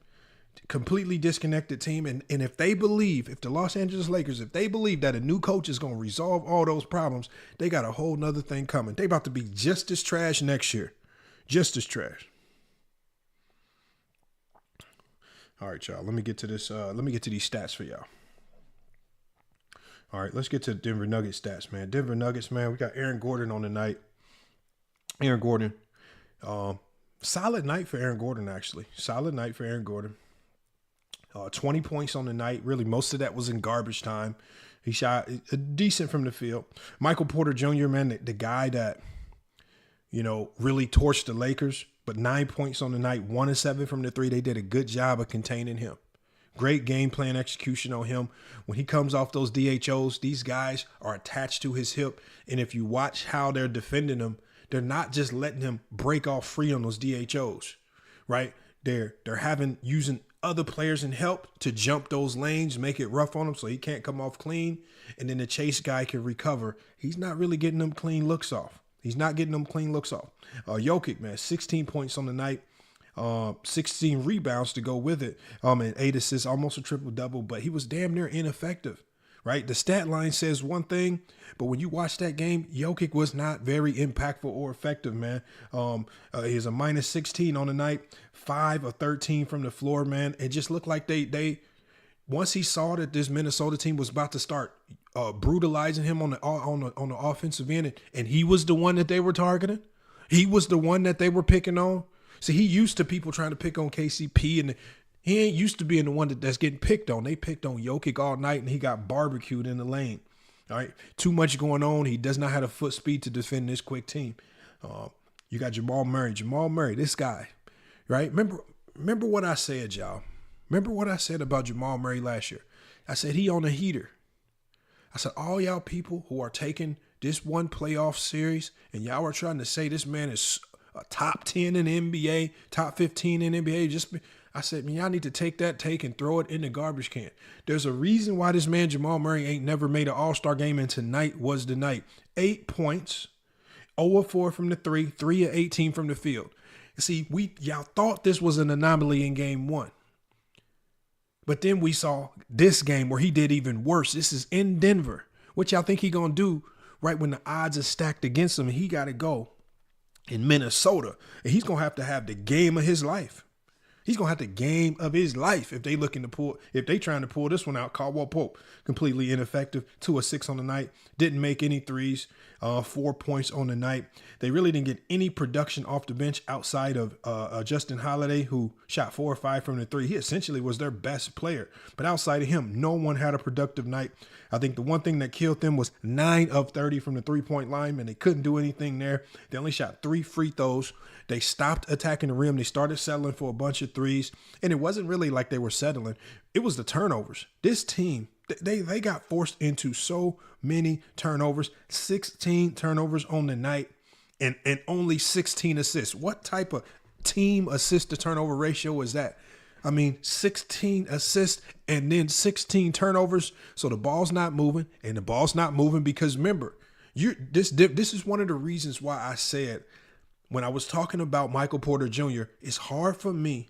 Completely disconnected team. And if the Los Angeles Lakers, if they believe that a new coach is going to resolve all those problems, they got a whole nother thing coming. They about to be just as trash next year. Just as trash. All right, y'all. Let me get to this. Let me get to these stats for y'all. All right, let's get to Denver Nuggets stats, man. Denver Nuggets, man. We got Aaron Gordon on the night. Aaron Gordon. Solid night for Aaron Gordon, actually. Solid night for Aaron Gordon. 20 points on the night. Really, most of that was in garbage time. He shot decent from the field. Michael Porter Jr., man, the guy that, really torched the Lakers. But 9 points on the night, 1 of 7 from the 3. They did a good job of containing him. Great game plan execution on him. When he comes off those DHOs, these guys are attached to his hip. And if you watch how they're defending him, they're not just letting him break off free on those DHOs, right? They're using other players in help to jump those lanes, make it rough on him so he can't come off clean. And then the chase guy can recover. He's not really getting them clean looks off. Jokic, man, 16 points on the night. 16 rebounds to go with it, and 8 assists, almost a triple-double, but he was damn near ineffective, right? The stat line says one thing, but when you watch that game, Jokic was not very impactful or effective, man. He was a minus 16 on the night, 5 of 13 from the floor, man. It just looked like they once he saw that this Minnesota team was about to start brutalizing him on the offensive end, and he was the one that they were targeting. He was the one that they were picking on. See, he used to people trying to pick on KCP, and he ain't used to being the one that's getting picked on. They picked on Jokic all night, and he got barbecued in the lane. All right, too much going on. He does not have the foot speed to defend this quick team. You got Jamal Murray. This guy, right? Remember what I said, y'all. Remember what I said about Jamal Murray last year. I said he on a heater. I said all y'all people who are taking this one playoff series and y'all are trying to say this man is a top 10 in the NBA, top 15 in the NBA. I said, man, y'all need to take that take and throw it in the garbage can. There's a reason why this man Jamal Murray ain't never made an all-star game, and tonight was the night. 8 points, 0 of 4 from the 3 of 18 from the field. See, y'all thought this was an anomaly in game 1. But then we saw this game where he did even worse. This is in Denver. What y'all think he gonna do right when the odds are stacked against him and he got to go in Minnesota? And he's gonna have to have the game of his life. He's gonna have the game of his life if they trying to pull this one out. Caldwell Pope, completely ineffective. 2 of 6 on the night. Didn't make any threes. 4 points on the night. They really didn't get any production off the bench outside of Justin Holiday, who shot 4 or 5 from the 3. He essentially was their best player. But outside of him, no one had a productive night. I think the one thing that killed them was 9 of 30 from the 3-point line, and they couldn't do anything there. They only shot 3 free throws. They stopped attacking the rim. They started settling for a bunch of threes, and it wasn't really like they were settling. It was the turnovers. This team, they got forced into so many turnovers, 16 turnovers on the night, and only 16 assists. What type of team assist to turnover ratio is that? I mean, 16 assists and then 16 turnovers. So the ball's not moving, and the ball's not moving because remember, this is one of the reasons why I said when I was talking about Michael Porter Jr., it's hard for me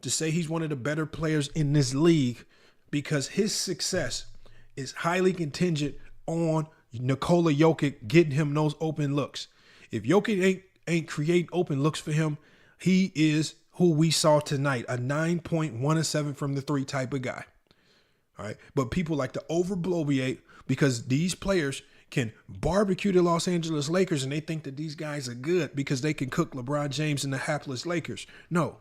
to say he's one of the better players in this league because his success is highly contingent on Nikola Jokic getting him those open looks. If Jokic ain't create open looks for him, he is who we saw tonight, a 9.1 of 7 from the 3 type of guy. All right. But people like to overbloviate because these players can barbecue the Los Angeles Lakers and they think that these guys are good because they can cook LeBron James and the hapless Lakers. No,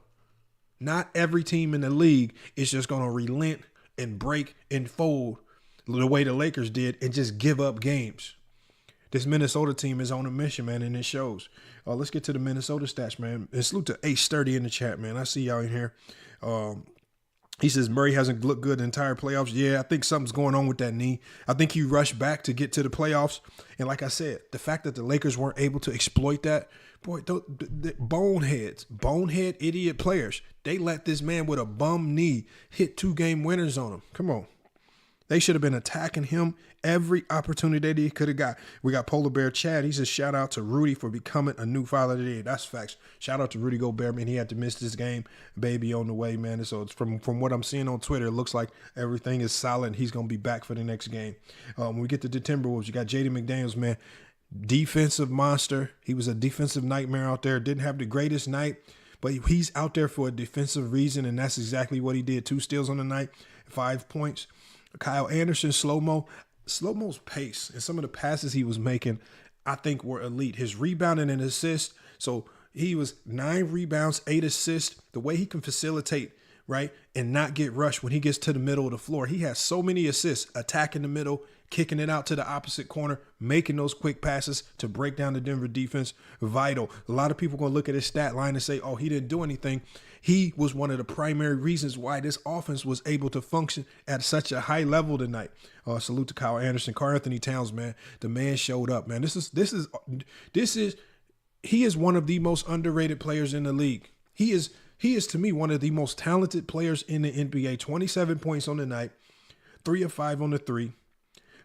not every team in the league is just going to relent and break and fold the way the Lakers did and just give up games. This Minnesota team is on a mission, man, and it shows. Let's get to the Minnesota stats, man. And salute to Ace Sturdy in the chat, man. I see y'all in here. He says Murray hasn't looked good the entire playoffs. Yeah, I think something's going on with that knee. I think he rushed back to get to the playoffs. And like I said, the fact that the Lakers weren't able to exploit that, boy, the bonehead idiot players, they let this man with a bum knee hit 2-game winners on him. Come on. They should have been attacking him every opportunity that he could have got. We got Polar Bear Chad. He says, shout out to Rudy for becoming a new father today. That's facts. Shout out to Rudy Gobert, man. He had to miss this game. Baby on the way, man. And so it's from what I'm seeing on Twitter, it looks like everything is solid. He's going to be back for the next game. When we get to the Timberwolves, you got Jaden McDaniels, man. Defensive monster. He was a defensive nightmare out there. Didn't have the greatest night, but he's out there for a defensive reason, and that's exactly what he did. 2 steals on the night, 5 points. Kyle Anderson, slow-mo's pace and some of the passes he was making, I think were elite. His rebounding and assist. So he was 9 rebounds, 8 assists. The way he can facilitate, right, and not get rushed when he gets to the middle of the floor. He has so many assists, attacking the middle, kicking it out to the opposite corner, making those quick passes to break down the Denver defense. Vital. A lot of people going to look at his stat line and say, oh, he didn't do anything. He was one of the primary reasons why this offense was able to function at such a high level tonight. Salute to Kyle Anderson. Karl-Anthony Towns, man. The man showed up, man. He is one of the most underrated players in the league. He is to me one of the most talented players in the NBA. 27 points on the night, 3 of 5 on the 3,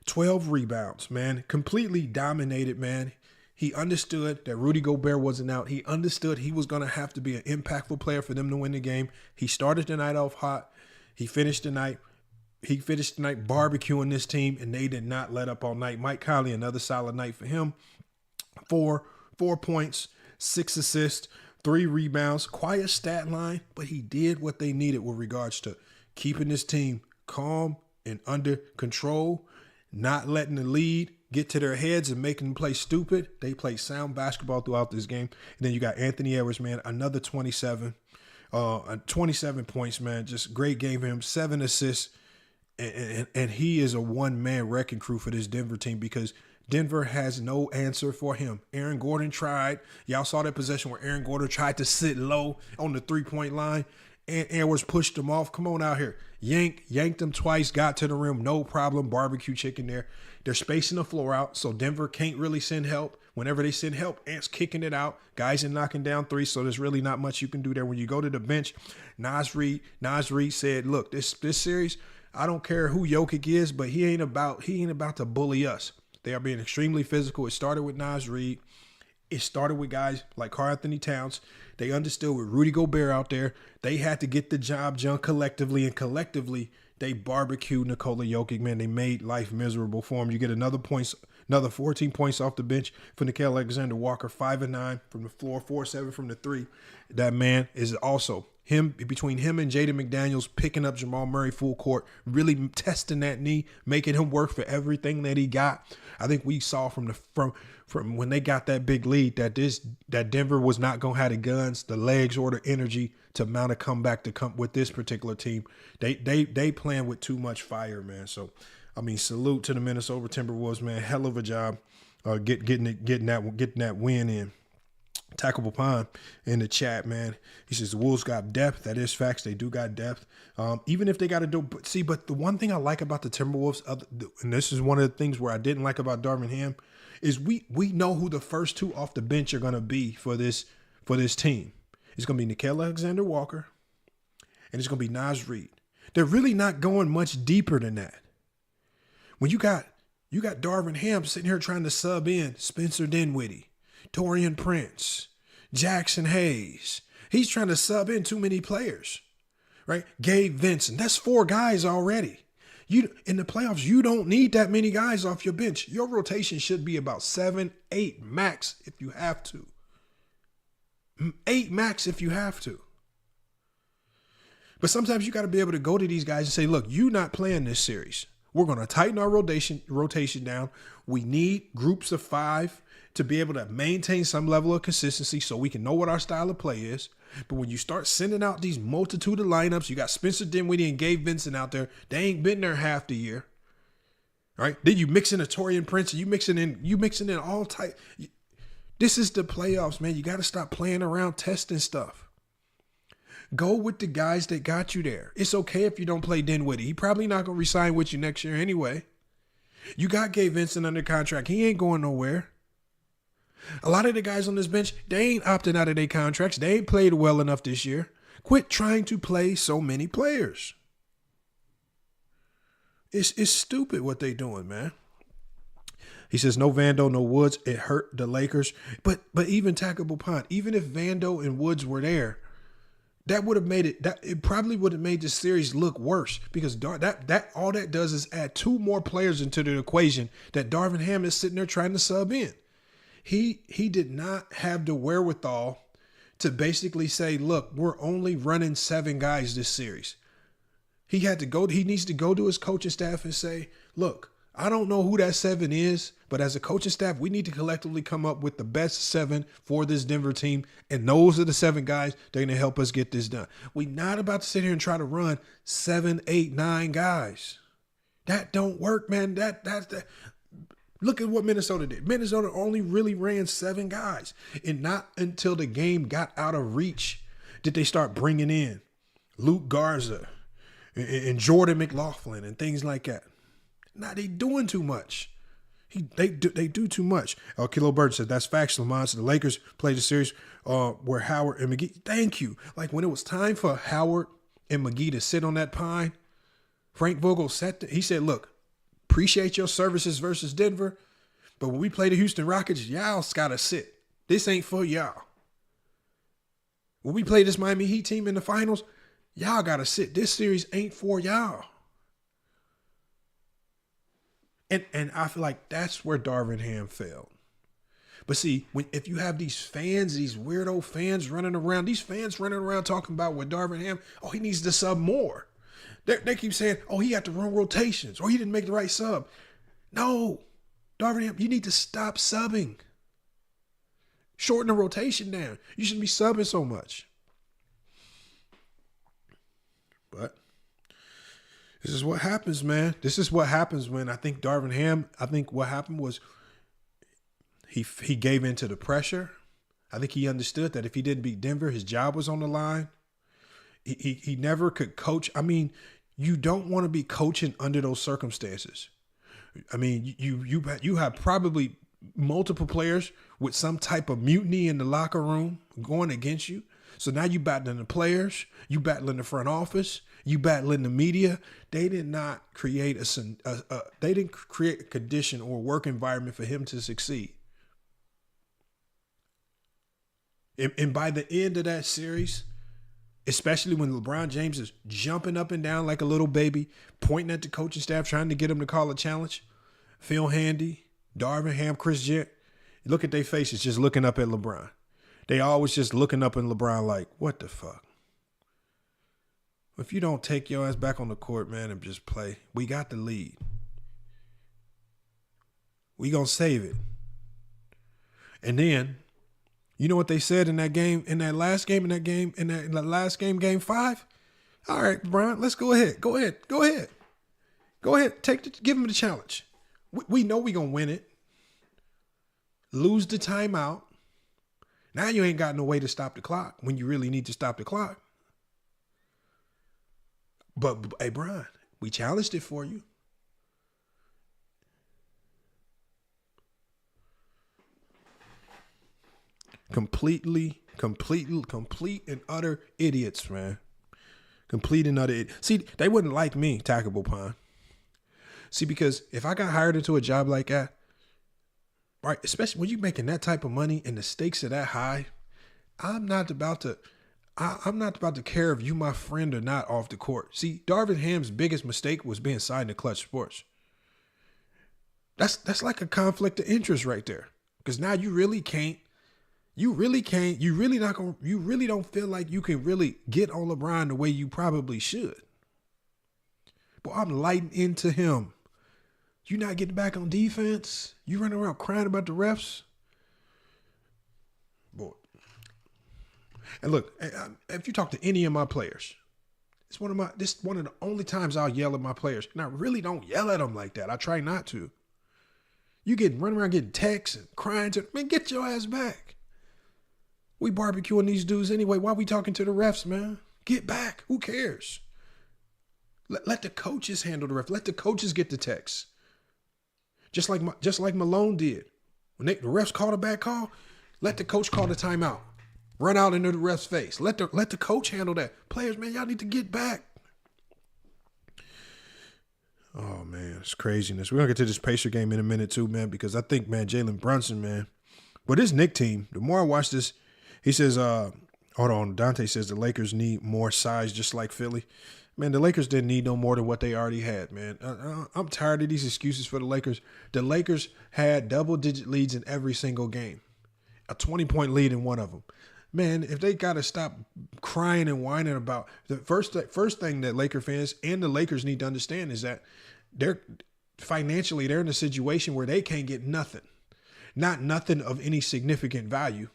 12 rebounds, man. Completely dominated, man. He understood that Rudy Gobert wasn't out. He understood he was going to have to be an impactful player for them to win the game. He started the night off hot. He finished the night barbecuing this team, and they did not let up all night. Mike Conley, another solid night for him. 4 points, 6 assists, 3 rebounds. Quiet stat line, but he did what they needed with regards to keeping this team calm and under control, not letting the lead get to their heads and making them play stupid. They played sound basketball throughout this game. And then you got Anthony Edwards, man, another 27 points, man. Just great game for him, 7 assists. And he is a one-man wrecking crew for this Denver team because Denver has no answer for him. Aaron Gordon tried. Y'all saw that possession where Aaron Gordon tried to sit low on the three-point line, and Edwards pushed him off. Come on out here. Yanked him twice, got to the rim, no problem. Barbecue chicken there. They're spacing the floor out, so Denver can't really send help. Whenever they send help, Ant's kicking it out. Guys are knocking down threes, so there's really not much you can do there. When you go to the bench, Naz Reid said, look, this series, I don't care who Jokic is, but he ain't about to bully us. They are being extremely physical. It started with Naz Reid. It started with guys like Karl-Anthony Towns. They understood with Rudy Gobert out there, they had to get the job done collectively, and collectively they barbecued Nikola Jokic. Man, they made life miserable for him. You get another 14 points off the bench for Nickeil Alexander-Walker, 5-9 from the floor, 4-7 from the three. That man is also between him and Jaden McDaniels picking up Jamal Murray full court, really testing that knee, making him work for everything that he got. I think we saw from when they got that big lead that Denver was not gonna have the guns, the legs, or the energy to mount a comeback to come with this particular team. They playing with too much fire, man. So I mean, salute to the Minnesota Timberwolves, man. Hell of a job getting that win in. Tackable Pond in the chat, man. He says the Wolves got depth. That is facts. They do got depth. Even if they got to do, but the one thing I like about the Timberwolves, and this is one of the things where I didn't like about Darvin Ham, is we know who the first two off the bench are going to be for this team. It's going to be Nickeil Alexander-Walker, and it's going to be Naz Reid. They're really not going much deeper than that. When you got Darvin Ham sitting here trying to sub in Spencer Dinwiddie, Taurean Prince, Jackson Hayes. He's trying to sub in too many players, right? Gabe Vincent. That's 4 guys already. In the playoffs, you don't need that many guys off your bench. Your rotation should be about 7, 8 max if you have to. 8 max if you have to. But sometimes you got to be able to go to these guys and say, look, you're not playing this series. We're going to tighten our rotation down. We need groups of 5 to be able to maintain some level of consistency so we can know what our style of play is. But when you start sending out these multitude of lineups, you got Spencer Dinwiddie and Gabe Vincent out there. They ain't been there half the year. Right? Then you mix in a Taurean Prince, and you mixing in all type. This is the playoffs, man. You got to stop playing around testing stuff. Go with the guys that got you there. It's okay if you don't play Dinwiddie. He probably not going to resign with you next year anyway. You got Gabe Vincent under contract. He ain't going nowhere. A lot of the guys on this bench, they ain't opting out of their contracts. They ain't played well enough this year. Quit trying to play so many players. It's stupid what they doing, man. He says, no Vando, no Woods. It hurt the Lakers. But even Tackable Pond, even if Vando and Woods were there, that would have made it probably would have made the series look worse, because that all that does is add 2 more players into the equation that Darvin Ham is sitting there trying to sub in. He did not have the wherewithal to basically say, look, we're only running 7 guys this series. He needs to go to his coaching staff and say, look, I don't know who that 7 is, but as a coaching staff, we need to collectively come up with the best 7 for this Denver team. And those are the 7 guys that are going to help us get this done. We're not about to sit here and try to run 7, 8, 9 guys. That don't work, man. That's Look at what Minnesota did. Minnesota only really ran 7 guys. And not until the game got out of reach did they start bringing in Luke Garza and Jordan McLaughlin and things like that. Now they doing too much. They do too much. Kilo Bird said, that's facts, Lamont. So the Lakers played a series where Howard and McGee, thank you. Like when it was time for Howard and McGee to sit on that pine, Frank Vogel he said, look, appreciate your services versus Denver, but when we play the Houston Rockets, y'all gotta sit. This ain't for y'all. When we play this Miami Heat team in the finals, y'all gotta sit. This series ain't for y'all. And I feel like that's where Darvin Ham failed. But see, if you have these fans, these weirdo fans running around talking about what Darvin Ham, he needs to sub more. They keep saying, he had the wrong rotations, or he didn't make the right sub. No, Darvin Ham, you need to stop subbing. Shorten the rotation down. You shouldn't be subbing so much. But this is what happens, man. This is what happens when I think Darvin Ham, what happened was He gave in to the pressure. I think he understood that if he didn't beat Denver, his job was on the line. He never could coach. I mean, you don't want to be coaching under those circumstances. I mean, you have probably multiple players with some type of mutiny in the locker room going against you. So now you battling the players, you battling the front office, you battling the media. They did not create they didn't create a condition or work environment for him to succeed. And by the end of that series, especially when LeBron James is jumping up and down like a little baby, pointing at the coaching staff, trying to get him to call a challenge, Phil Handy, Darvin Ham, Chris Jett, look at their faces just looking up at LeBron. They always just looking up at LeBron like, what the fuck? If you don't take your ass back on the court, man, and just play, we got the lead. We gonna save it. And then, you know what they said in that game, in that last game, game 5? All right, Brian, let's go ahead. Go ahead. Give him the challenge. We know we gonna win it. Lose the timeout. Now you ain't got no way to stop the clock when you really need to stop the clock. But hey, Brian, we challenged it for you. Complete and utter idiots, man. Complete and utter idiots. See, they wouldn't like me, Tackable Pond. See, because if I got hired into a job like that, right, especially when you're making that type of money and the stakes are that high, I'm not about to care if you my friend or not off the court. See, Darvin Ham's biggest mistake was being signed to Clutch Sports. That's like a conflict of interest right there. Because now you really don't feel like you can really get on LeBron the way you probably should. But I'm lighting into him. You not getting back on defense? You running around crying about the refs? Boy. And look, if you talk to any of my players, this is one of the only times I'll yell at my players. And I really don't yell at them like that. I try not to. You running around getting texts and crying to, man, get your ass back. We barbecuing these dudes anyway. Why we talking to the refs, man? Get back. Who cares? Let the coaches handle the ref. Let the coaches get the texts. Just like Malone did. When the refs called a bad call, let the coach call the timeout. Run out into the ref's face. Let the coach handle that. Players, man, y'all need to get back. Oh, man, it's craziness. We're going to get to this Pacer game in a minute, too, man, because I think, man, Jalen Brunson, man. But this Knicks team, the more I watch this, he says, hold on, Dante says the Lakers need more size just like Philly. Man, the Lakers didn't need no more than what they already had, man. I'm tired of these excuses for the Lakers. The Lakers had double-digit leads in every single game. A 20-point lead in one of them. Man, if they got to stop crying and whining about the first thing that Laker fans and the Lakers need to understand is that they're in a situation where they can't get nothing. Not nothing of any significant value.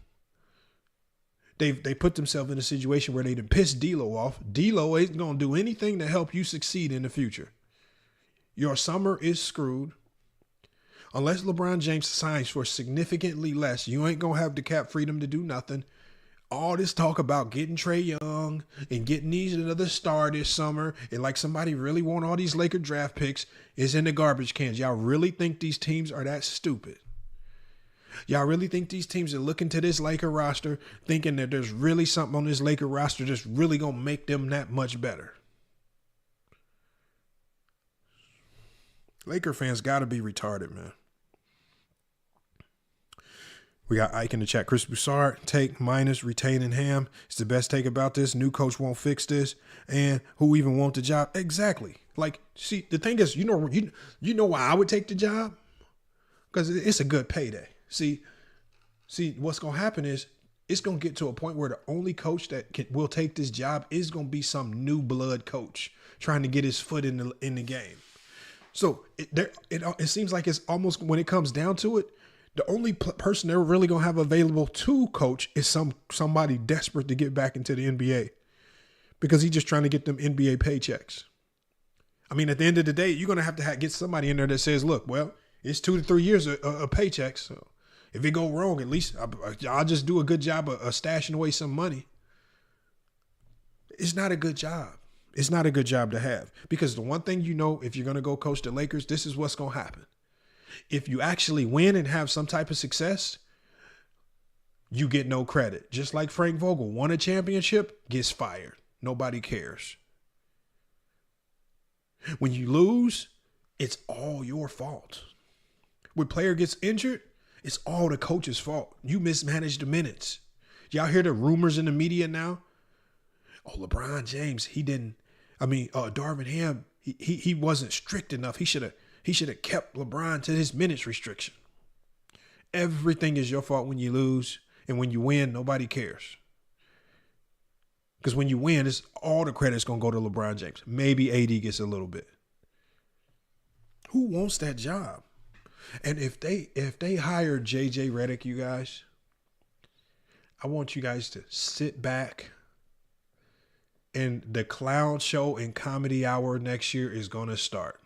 They put themselves in a situation where they done pissed D'Lo off. D'Lo ain't going to do anything to help you succeed in the future. Your summer is screwed. Unless LeBron James signs for significantly less, you ain't going to have the cap freedom to do nothing. All this talk about getting Trae Young and getting these another star this summer and like somebody really want all these Laker draft picks is in the garbage cans. Y'all really think these teams are that stupid? Y'all really think these teams are looking to this Laker roster thinking that there's really something on this Laker roster that's really going to make them that much better? Laker fans got to be retarded, man. We got Ike in the chat. Chris Broussard, take minus retaining Ham. It's the best take about this. New coach won't fix this. And who even want the job? Exactly. Like, see, the thing is, you know why I would take the job? Because it's a good payday. See, what's going to happen is it's going to get to a point where the only coach that will take this job is going to be some new blood coach trying to get his foot in the game. So it seems like it's almost, when it comes down to it, the only person they're really going to have available to coach is somebody desperate to get back into the NBA because he's just trying to get them NBA paychecks. I mean, at the end of the day, you're going to have get somebody in there that says, look, well, it's 2 to 3 years of paychecks. So If it go wrong, at least I'll just do a good job of stashing away some money. It's not a good job. It's not a good job to have, because the one thing you know, if you're going to go coach the Lakers, this is what's going to happen. If you actually win and have some type of success, you get no credit. Just like Frank Vogel won a championship, gets fired. Nobody cares. When you lose, it's all your fault. When a player gets injured, it's all the coach's fault. You mismanaged the minutes. Y'all hear the rumors in the media now? Oh, LeBron James, Darvin Ham, he wasn't strict enough. He should have kept LeBron to his minutes restriction. Everything is your fault when you lose, and when you win, nobody cares. Because when you win, it's all the credit's gonna go to LeBron James. Maybe AD gets a little bit. Who wants that job? And if they hire JJ Redick, you guys, I want you guys to sit back. And the clown show and comedy hour next year is going to start.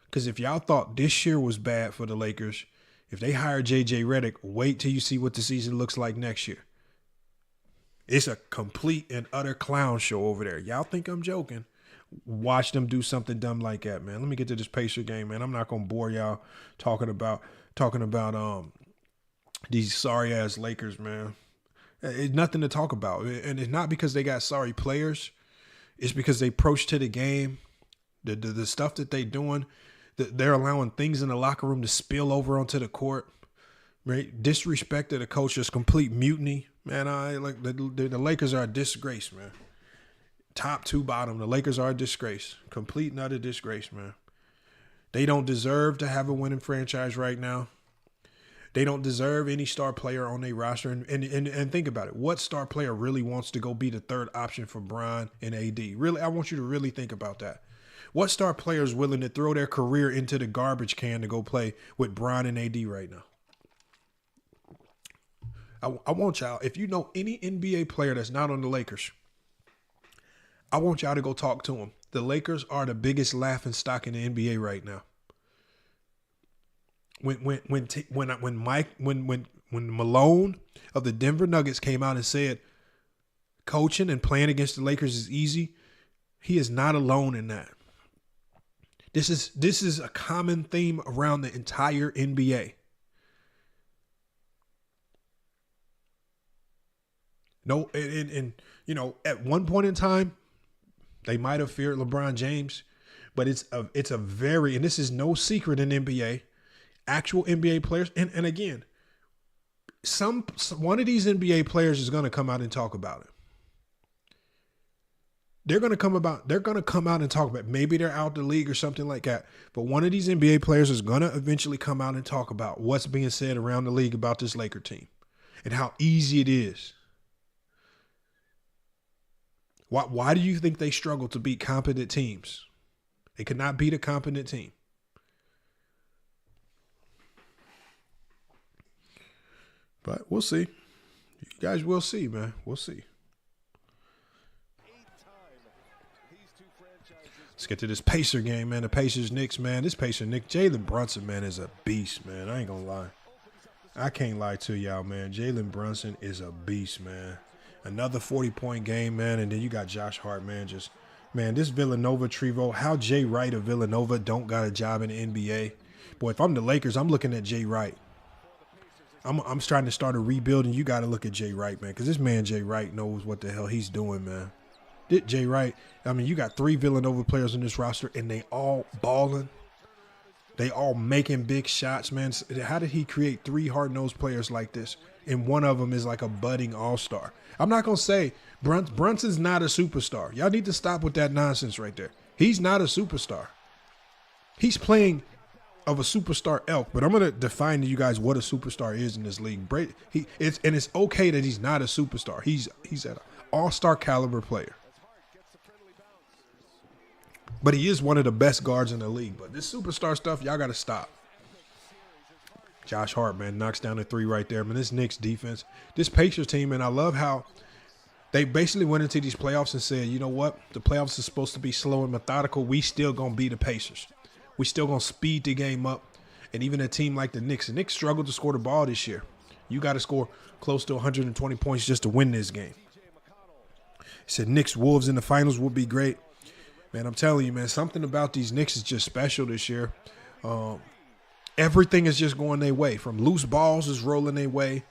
Because if y'all thought this year was bad for the Lakers, if they hire JJ Redick, wait till you see what the season looks like next year. It's a complete and utter clown show over there. Y'all think I'm joking? Watch them do something dumb like that, man. Let me get to this Pacer game, man. I'm not going to bore y'all talking about these sorry ass Lakers, man. It's nothing to talk about. And it's not because they got sorry players. It's because they approach to the game, the stuff that they doing, they're allowing things in the locker room to spill over onto the court. Right? Disrespect of the coach, just complete mutiny. Man, the Lakers are a disgrace, man. Top to bottom, the Lakers are a disgrace. Complete and utter disgrace, man. They don't deserve to have a winning franchise right now. They don't deserve any star player on their roster. And think about it. What star player really wants to go be the third option for Bron and AD? Really, I want you to really think about that. What star player is willing to throw their career into the garbage can to go play with Bron and AD right now? I want y'all, if you know any NBA player that's not on the Lakers, I want y'all to go talk to them. The Lakers are the biggest laughing stock in the NBA right now. When Malone of the Denver Nuggets came out and said coaching and playing against the Lakers is easy, he is not alone in that. This is a common theme around the entire NBA. No, and at one point in time, they might have feared LeBron James, but it's a very, and this is no secret in NBA. Actual NBA players, and again, one of these NBA players is going to come out and talk about it. They're going to come out and talk about it. Maybe they're out the league or something like that. But one of these NBA players is going to eventually come out and talk about what's being said around the league about this Laker team and how easy it is. Why do you think they struggle to beat competent teams? They could not beat a competent team. But we'll see. You guys will see, man. We'll see. Let's get to this Pacer game, man. The Pacers Knicks, man. This Pacer Knicks, Jalen Brunson, man, is a beast, man. I ain't gonna lie. I can't lie to y'all, man. Jalen Brunson is a beast, man. Another 40-point game, man. And then you got Josh Hart, man. This Villanova Trevo. How Jay Wright of Villanova don't got a job in the NBA. Boy, if I'm the Lakers, I'm looking at Jay Wright. I'm trying to start a rebuild, and you got to look at Jay Wright, man, because this man Jay Wright knows what the hell he's doing, man. Jay Wright, you got 3 Villanova players on this roster, and they all balling. They all making big shots, man. How did he create 3 hard-nosed players like this? And one of them is like a budding all-star. I'm not going to say Brunson's not a superstar. Y'all need to stop with that nonsense right there. He's not a superstar. He's playing of a superstar elk, but I'm going to define to you guys what a superstar is in this league. It's okay that he's not a superstar. He's an all-star caliber player. But he is one of the best guards in the league. But this superstar stuff, y'all got to stop. Josh Hart, man, knocks down the 3 right there. Man, this Knicks defense, this Pacers team, and I love how they basically went into these playoffs and said, you know what? The playoffs is supposed to be slow and methodical. We still going to be the Pacers. We still going to speed the game up, And even a team like the Knicks struggled to score the ball this year. You got to score close to 120 points just to win this game. He said Knicks Wolves in the finals would be great. Man, I'm telling you, man, something about these Knicks is just special this year. Everything is just going their way. From loose balls is rolling their way.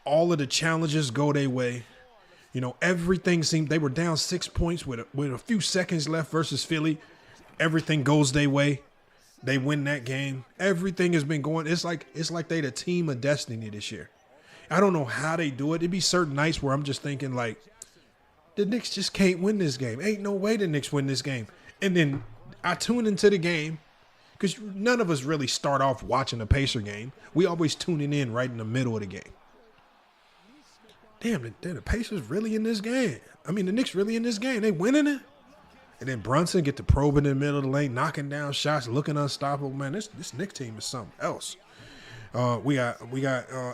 All of the challenges go their way. You know, everything seemed, they were down 6 points with a few seconds left versus Philly. Everything goes their way. They win that game. Everything has been going. It's like they the team of destiny this year. I don't know how they do it. It'd be certain nights where I'm just thinking like, the Knicks just can't win this game. Ain't no way the Knicks win this game. And then I tune into the game because none of us really start off watching a Pacer game. We always tuning in right in the middle of the game. Damn, the Pacers really in this game. I mean, the Knicks really in this game. They winning it. And then Brunson get the probe in the middle of the lane, knocking down shots, looking unstoppable. Man, this Knicks team is something else. We got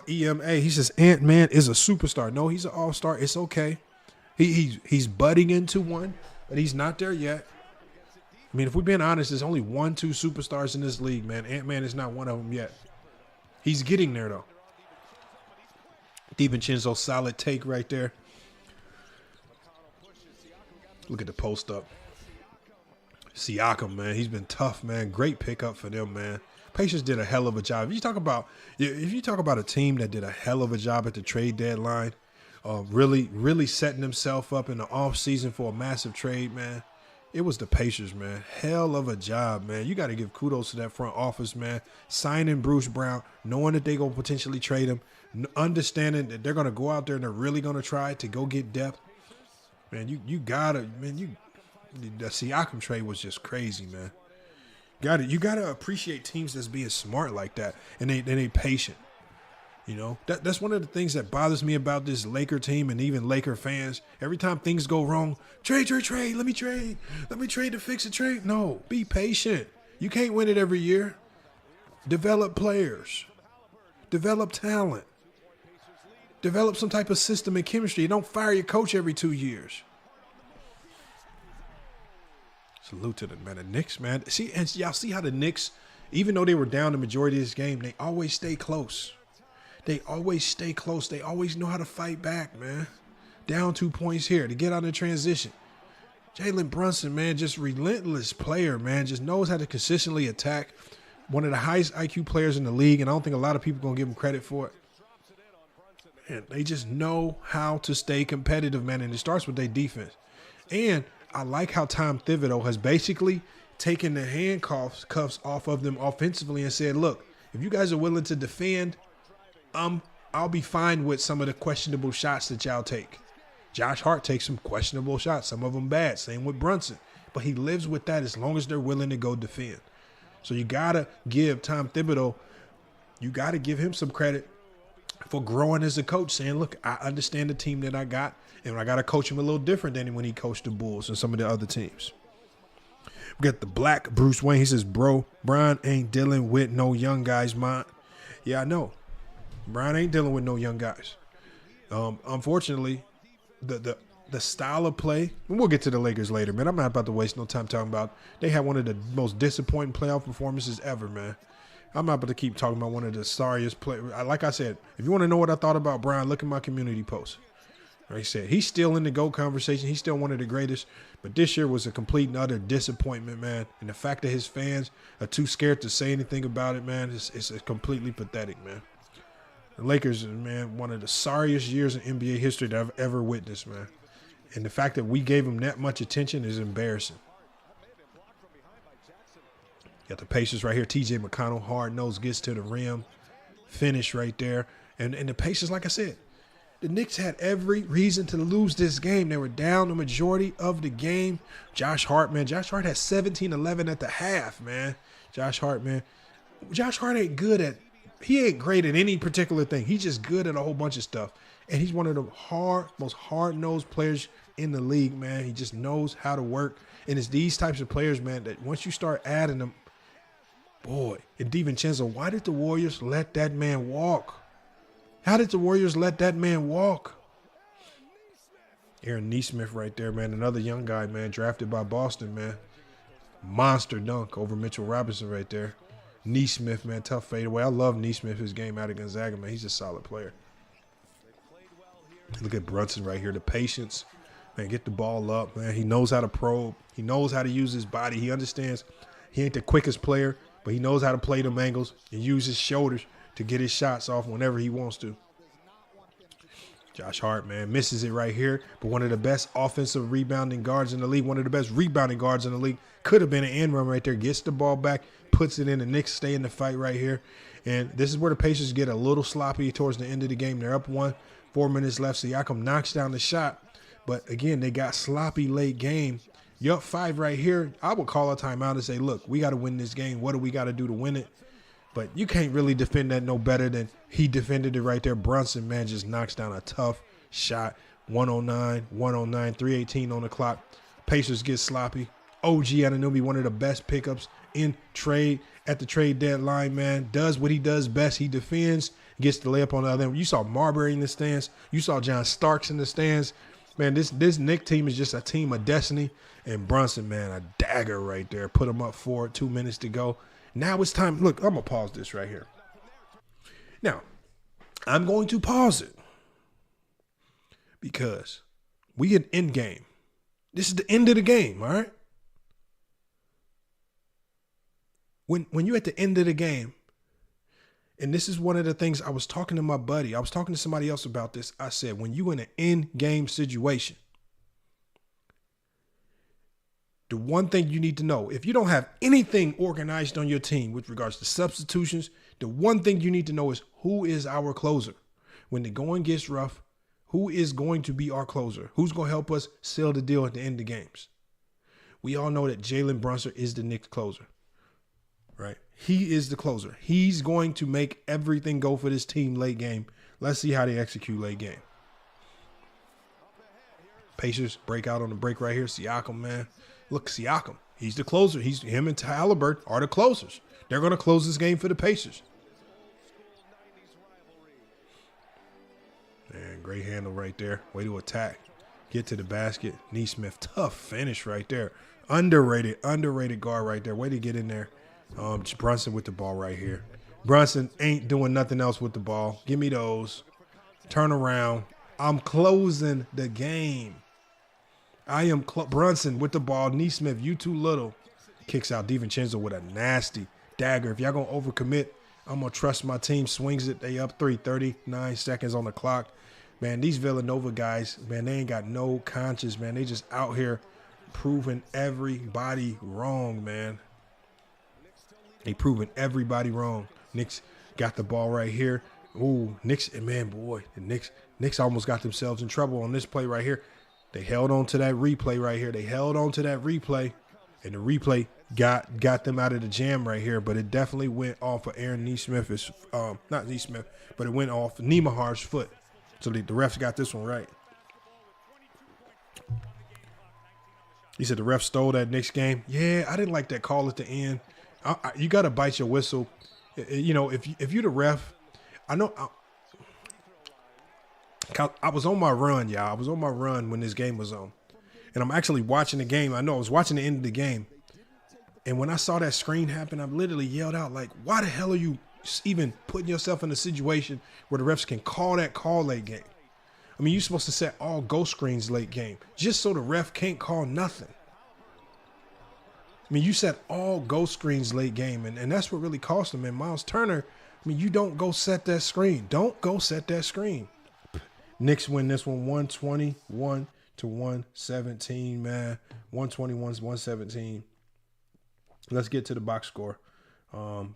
EMA. He says Ant-Man is a superstar. No, he's an all-star. It's okay. He's budding into one, but he's not there yet. I mean, if we're being honest, there's only 1-2 superstars in this league, man. Ant-Man is not one of them yet. He's getting there, though. DiVincenzo, solid take right there. Look at the post up. Siakam, man, he's been tough, man. Great pickup for them, man. Pacers did a hell of a job. If you talk about a team that did a hell of a job at the trade deadline, really setting themselves up in the offseason for a massive trade, man, it was the Pacers, man. Hell of a job, man. You got to give kudos to that front office, man. Signing Bruce Brown, knowing that they're going to potentially trade him, understanding that they're going to go out there and they're really going to try to go get depth. Man, you got to, man, the Siakam trade was just crazy, man. You gotta appreciate teams that's being smart like that, and they patient. You know, that's one of the things that bothers me about this Laker team and even Laker fans. Every time things go wrong, trade. Let me trade to fix a trade. No, be patient. You can't win it every year. Develop players, develop talent, develop some type of system and chemistry. You don't fire your coach every 2 years. Salute to the man, the Knicks, man. See, and y'all see how the Knicks, even though they were down the majority of this game, they always stay close. They always stay close. They always know how to fight back, man. Down 2 points here to get out of transition. Jalen Brunson, man, just relentless player, man. Just knows how to consistently attack. One of the highest IQ players in the league, and I don't think a lot of people going to give him credit for it. Man, they just know how to stay competitive, man, and it starts with their defense. And I like how Tom Thibodeau has basically taken the handcuffs off of them offensively and said, look, if you guys are willing to defend, I'll be fine with some of the questionable shots that y'all take. Josh Hart takes some questionable shots, some of them bad. Same with Brunson. But he lives with that as long as they're willing to go defend. So you got to give Tom Thibodeau, you got to give him some credit for growing as a coach, saying, look, I understand the team that I got, and I got to coach him a little different than when he coached the Bulls and some of the other teams. We got the black Bruce Wayne. He says, bro, Brian ain't dealing with no young guys, man. Yeah, I know. Brian ain't dealing with no young guys. Unfortunately, the style of play, and we'll get to the Lakers later, man. I'm not about to waste no time talking about, they had one of the most disappointing playoff performances ever, man. I'm not about to keep talking about one of the sorriest players. Like I said, if you want to know what I thought about Brian, look at my community post. Like I said, he's still in the GOAT conversation. He's still one of the greatest. But this year was a complete and utter disappointment, man. And the fact that his fans are too scared to say anything about it, man, it's completely pathetic, man. The Lakers, man, one of the sorriest years in NBA history that I've ever witnessed, man. And the fact that we gave them that much attention is embarrassing. Got the Pacers right here. TJ McConnell, hard nose, gets to the rim. Finish right there. And the Pacers, like I said, the Knicks had every reason to lose this game. They were down the majority of the game. Josh Hart, man. Josh Hart has 17-11 at the half, man. Josh Hart, man. Josh Hart ain't good at – he ain't great at any particular thing. He's just good at a whole bunch of stuff. And he's one of the most hard-nosed players in the league, man. He just knows how to work. And it's these types of players, man, that once you start adding them, boy, and DiVincenzo, why did the Warriors let that man walk? How did the Warriors let that man walk? Aaron Nesmith right there, man. Another young guy, man, drafted by Boston, man. Monster dunk over Mitchell Robinson right there. Neesmith, man, tough fadeaway. I love Neesmith, his game out of Gonzaga, man. He's a solid player. Look at Brunson right here, the patience. Man, get the ball up, man. He knows how to probe. He knows how to use his body. He understands he ain't the quickest player, but he knows how to play them angles and use his shoulders to get his shots off whenever he wants to. Josh Hart, man, misses it right here, but one of the best offensive rebounding guards in the league, one of the best rebounding guards in the league, could have been an end run right there, gets the ball back, puts it in, the Knicks stay in the fight right here. And this is where the Pacers get a little sloppy towards the end of the game. They're up 1, 4 minutes left. Siakam knocks down the shot, but again, they got sloppy late game. You're up 5 right here. I would call a timeout and say, look, we got to win this game. What do we got to do to win it? But you can't really defend that no better than he defended it right there. Brunson, man, just knocks down a tough shot. 109, 3:18 on the clock. Pacers get sloppy. OG Anunoby, one of the best pickups in trade at the trade deadline, man. Does what he does best. He defends, gets the layup on the other end. You saw Marbury in the stands. You saw John Starks in the stands. Man, this Knicks team is just a team of destiny. And Brunson, man, a dagger right there. Put him up 4, 2 minutes to go. Now it's time. Look, I'm going to pause this right here. Now, I'm going to pause it because we get end game. This is the end of the game, all right? When you're at the end of the game, and this is one of the things I was talking to my buddy. I was talking to somebody else about this. I said, when you're in an end game situation, the one thing you need to know, if you don't have anything organized on your team with regards to substitutions, the one thing you need to know is who is our closer. When the going gets rough, who is going to be our closer? Who's going to help us seal the deal at the end of games? We all know that Jalen Brunson is the Knicks closer, right? He is the closer. He's going to make everything go for this team late game. Let's see how they execute late game. Pacers break out on the break right here. Siakam, man. Look, Siakam, he's the closer. Him and Halliburton are the closers. They're going to close this game for the Pacers. Man, great handle right there. Way to attack. Get to the basket. Neesmith, tough finish right there. Underrated guard right there. Way to get in there. Brunson with the ball right here. Brunson ain't doing nothing else with the ball. Give me those. Turn around. I'm closing the game. I am Brunson with the ball. Neesmith, you too little. Kicks out DiVincenzo with a nasty dagger. If y'all going to overcommit, I'm going to trust my team. Swings it. They up 3, 39 seconds on the clock. Man, these Villanova guys, man, they ain't got no conscience, man. They just out here proving everybody wrong, man. They proving everybody wrong. Knicks got the ball right here. Ooh, Knicks, and man, boy, the Knicks almost got themselves in trouble on this play right here. They held on to that replay right here. They held on to that replay, and the replay got them out of the jam right here. But it definitely went off of Aaron Neesmith's, not Neesmith, but it went off Nemahar's foot. So the refs got this one right. He said the ref stole that Knicks game. Yeah, I didn't like that call at the end. You got to bite your whistle. You know, if you're the ref, I know. I was on my run, y'all. I was on my run when this game was on. And I'm actually watching the game. I know I was watching the end of the game. And when I saw that screen happen, I literally yelled out, like, why the hell are you even putting yourself in a situation where the refs can call that call late game? I mean, you're supposed to set all ghost screens late game just so the ref can't call nothing. I mean, you set all ghost screens late game, and that's what really cost them. And Miles Turner, I mean, you don't go set that screen. Don't go set that screen. Knicks win this one 121-117, man. 121-117. Let's get to the box score. For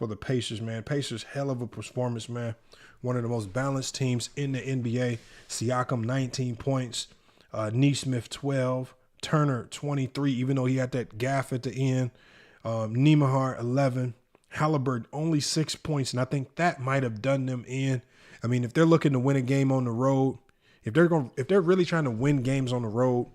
the Pacers, man. Pacers, hell of a performance, man. One of the most balanced teams in the NBA. Siakam, 19 points. Neesmith, 12. Turner, 23, even though he had that gaff at the end. Nembhard, 11. Halliburton, only 6 points, and I think that might have done them in. I mean, if they're looking to win a game on the road, if they're really trying to win games on the road,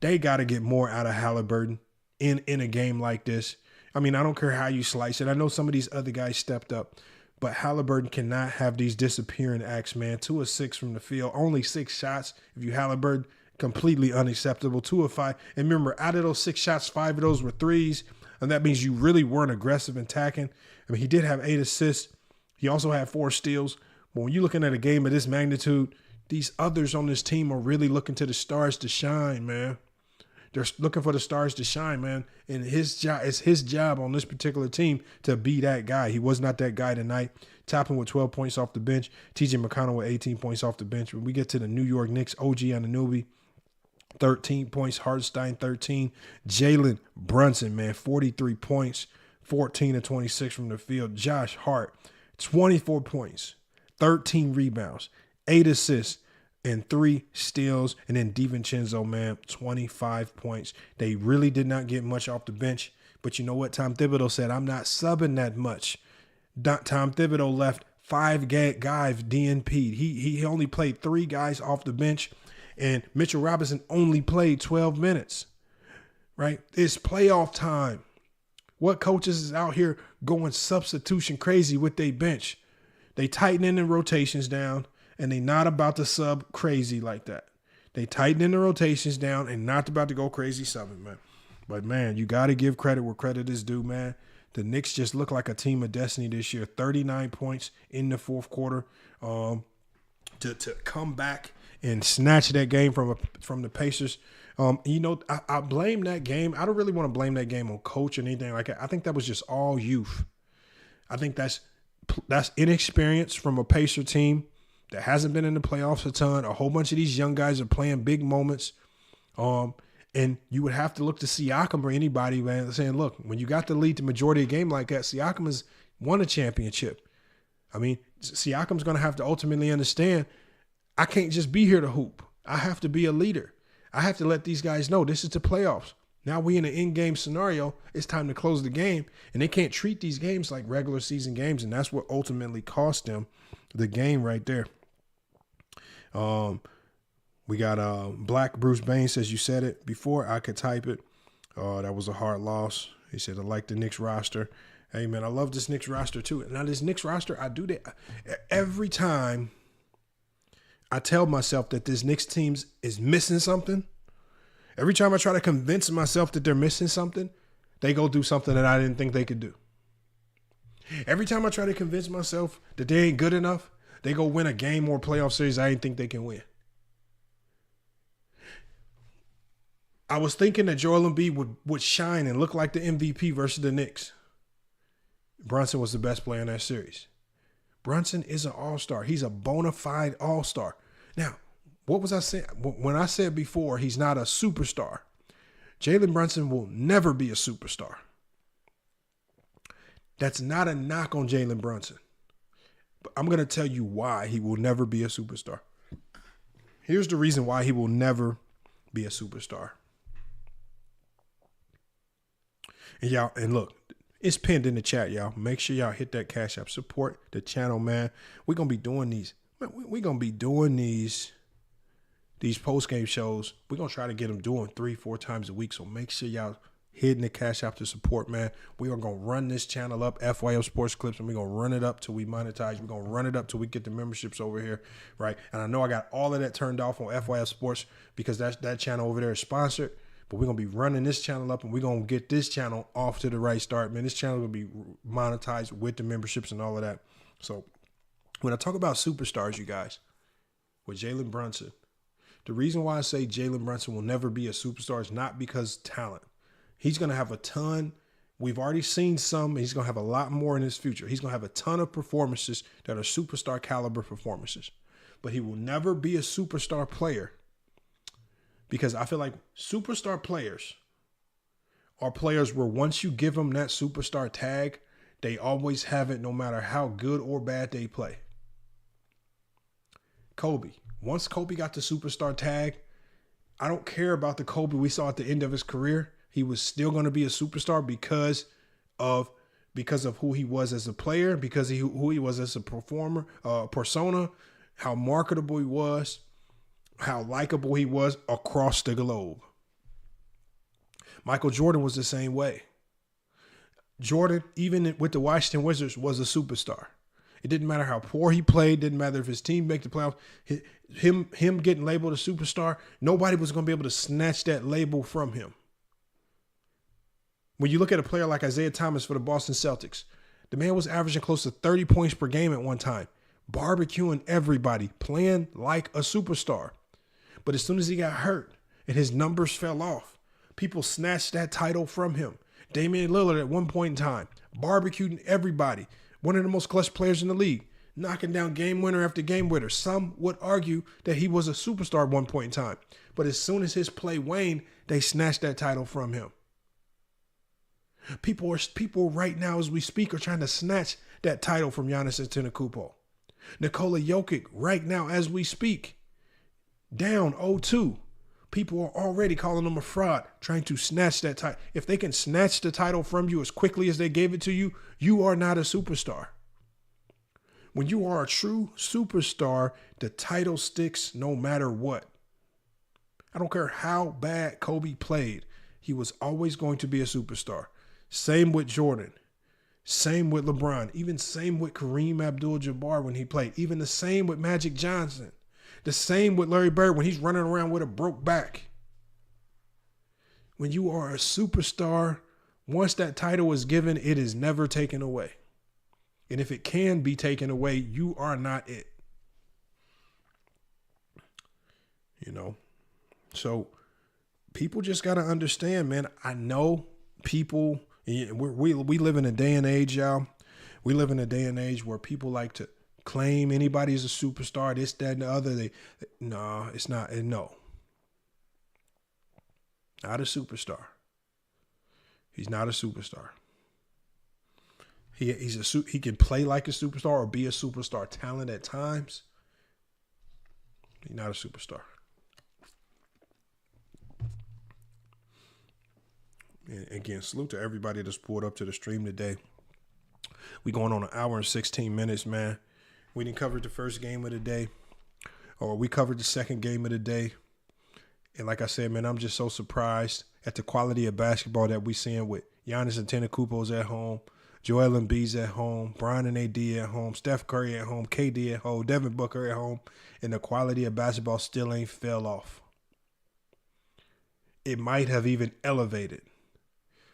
they got to get more out of Halliburton in a game like this. I mean, I don't care how you slice it. I know some of these other guys stepped up, but Halliburton cannot have these disappearing acts, man. 2 of 6 from the field, only 6 shots. If you Halliburton, completely unacceptable. 2 of 5. And remember, out of those 6 shots, 5 of those were threes. And that means you really weren't aggressive in attacking. I mean, he did have 8 assists. He also had 4 steals. But when you're looking at a game of this magnitude, these others on this team are really looking to the stars to shine, man. They're looking for the stars to shine, man. And it's his job on this particular team to be that guy. He was not that guy tonight. Topping with 12 points off the bench. TJ McConnell with 18 points off the bench. When we get to the New York Knicks, OG Anunoby, 13 points. Hartenstein, 13. Jalen Brunson, man, 43 points. 14 of 26 from the field. Josh Hart, 24 points. 13 rebounds. 8 assists. And 3 steals. And then DiVincenzo, man, 25 points. They really did not get much off the bench. But you know what? Tom Thibodeau said, I'm not subbing that much. Tom Thibodeau left 5 guys DNP'd. He only played 3 guys off the bench. And Mitchell Robinson only played 12 minutes. Right? It's playoff time. What coaches is out here going substitution crazy with their bench? They tightening the rotations down. And they not about to sub crazy like that. They tightening the rotations down and not about to go crazy subbing, man. But, man, you got to give credit where credit is due, man. The Knicks just look like a team of destiny this year. 39 points in the fourth quarter to come back and snatch that game from the Pacers. I blame that game. I don't really want to blame that game on coach or anything like that. I think that was just all youth. I think that's inexperience from a Pacer team that hasn't been in the playoffs a ton. A whole bunch of these young guys are playing big moments. And you would have to look to Siakam or anybody, man, saying, look, when you got to lead the majority of the game like that, Siakam has won a championship. I mean, Siakam's going to have to ultimately understand, I can't just be here to hoop. I have to be a leader. I have to let these guys know this is the playoffs. Now we in an in-game scenario. It's time to close the game. And they can't treat these games like regular season games, and that's what ultimately cost them the game right there. We got Black Bruce Bain says, you said it before I could type it. That was a hard loss. He said, I like the Knicks roster. Hey, man, I love this Knicks roster too. Now, this Knicks roster, I do that every time I tell myself that this Knicks team is missing something. Every time I try to convince myself that they're missing something, they go do something that I didn't think they could do. Every time I try to convince myself that they ain't good enough, they go win a game or playoff series I didn't think they can win. I was thinking that Joel Embiid would shine and look like the MVP versus the Knicks. Brunson was the best player in that series. Brunson is an all-star. He's a bona fide all-star. Now, what was I saying? When I said before he's not a superstar, Jalen Brunson will never be a superstar. That's not a knock on Jalen Brunson. But I'm going to tell you why he will never be a superstar. Here's the reason why he will never be a superstar. And y'all, and look, it's pinned in the chat, y'all. Make sure y'all hit that Cash App. Support the channel, man. We're going to be doing these. We're going to be doing these post-game shows. We're going to try to get them doing 3-4 times a week. So make sure y'all hitting the Cash App to support, man. We are going to run this channel up, FYF Sports Clips, and we're going to run it up till we monetize. We're going to run it up till we get the memberships over here, right? And I know I got all of that turned off on FYF Sports because that channel over there is sponsored. But we're going to be running this channel up, and we're going to get this channel off to the right start, man. This channel will be monetized with the memberships and all of that. So when I talk about superstars, you guys, with Jalen Brunson, the reason why I say Jalen Brunson will never be a superstar is not because talent. He's going to have a ton. We've already seen some. He's going to have a lot more in his future. He's going to have a ton of performances that are superstar caliber performances. But he will never be a superstar player because I feel like superstar players are players where once you give them that superstar tag, they always have it no matter how good or bad they play. Kobe. Once Kobe got the superstar tag, I don't care about the Kobe we saw at the end of his career. He was still going to be a superstar because of who he was as a player, because of who he was as a performer, persona, how marketable he was, how likable he was across the globe. Michael Jordan was the same way. Jordan, even with the Washington Wizards, was a superstar. It didn't matter how poor he played. Didn't matter if his team made the playoffs. Him getting labeled a superstar, nobody was going to be able to snatch that label from him. When you look at a player like Isaiah Thomas for the Boston Celtics, the man was averaging close to 30 points per game at one time, barbecuing everybody, playing like a superstar. But as soon as he got hurt and his numbers fell off, people snatched that title from him. Damian Lillard at one point in time, barbecuing everybody, one of the most clutch players in the league, knocking down game winner after game winner. Some would argue that he was a superstar at one point in time. But as soon as his play waned, they snatched that title from him. People right now as we speak are trying to snatch that title from Giannis Antetokounmpo. Nikola Jokic right now as we speak, down 0-2. People are already calling him a fraud, trying to snatch that title. If they can snatch the title from you as quickly as they gave it to you, you are not a superstar. When you are a true superstar, the title sticks no matter what. I don't care how bad Kobe played. He was always going to be a superstar. Same with Jordan. Same with LeBron. Even same with Kareem Abdul-Jabbar when he played. Even the same with Magic Johnson. The same with Larry Bird when he's running around with a broke back. When you are a superstar, once that title is given, it is never taken away. And if it can be taken away, you are not it. You know? So people just got to understand, man. I know people, we live in a day and age, y'all. We live in a day and age where people like to claim anybody is a superstar, this, that, and the other. No, it's not. No. Not a superstar. He's not a superstar. He can play like a superstar or be a superstar talent at times. He's not a superstar. And again, salute to everybody that's pulled up to the stream today. We going on an hour and 16 minutes, man. We didn't cover the first game of the day, or we covered the second game of the day. And like I said, man, I'm just so surprised at the quality of basketball that we seeing with Giannis Antetokounmpo's at home, Joel Embiid's at home, Bron and AD at home, Steph Curry at home, KD at home, Devin Booker at home, and the quality of basketball still ain't fell off. It might have even elevated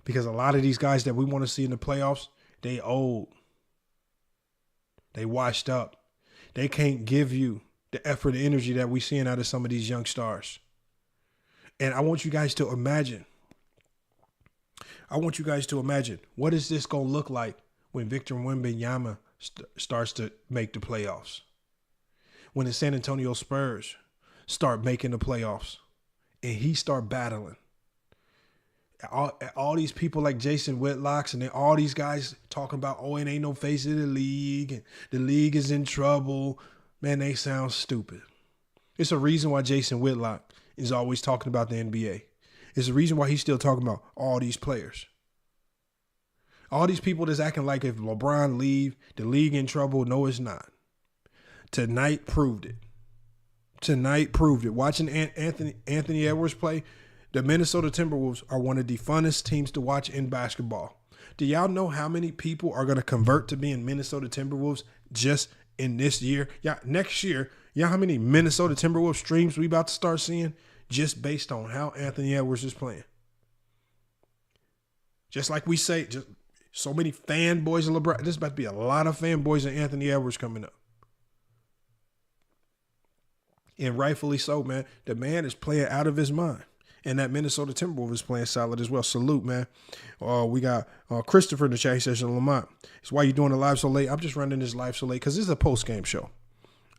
because a lot of these guys that we want to see in the playoffs, they old. They washed up. They can't give you the effort and energy that we're seeing out of some of these young stars. And I want you guys to imagine. What is this going to look like when Victor Wembanyama starts to make the playoffs? When the San Antonio Spurs start making the playoffs and he start battling. All these people like Jason Whitlocks and then all these guys talking about, oh, it ain't no face of the league and the league is in trouble. Man, they sound stupid. It's a reason why Jason Whitlock is always talking about the NBA. It's the reason why he's still talking about all these players. All these people that's acting like if LeBron leave, the league in trouble. No, it's not. Tonight proved it. Watching Anthony Edwards play, the Minnesota Timberwolves are one of the funnest teams to watch in basketball. Do y'all know how many people are going to convert to being Minnesota Timberwolves just in this year? Yeah, next year, y'all how many Minnesota Timberwolves streams we about to start seeing just based on how Anthony Edwards is playing? Just like we say, just so many fanboys of LeBron. There's about to be a lot of fanboys of Anthony Edwards coming up. And rightfully so, man. The man is playing out of his mind. And that Minnesota Timberwolves is playing solid as well. Salute, man. We got Christopher in the chat session. Lamont, it's why you doing the live so late? I'm just running this live so late because this is a post-game show.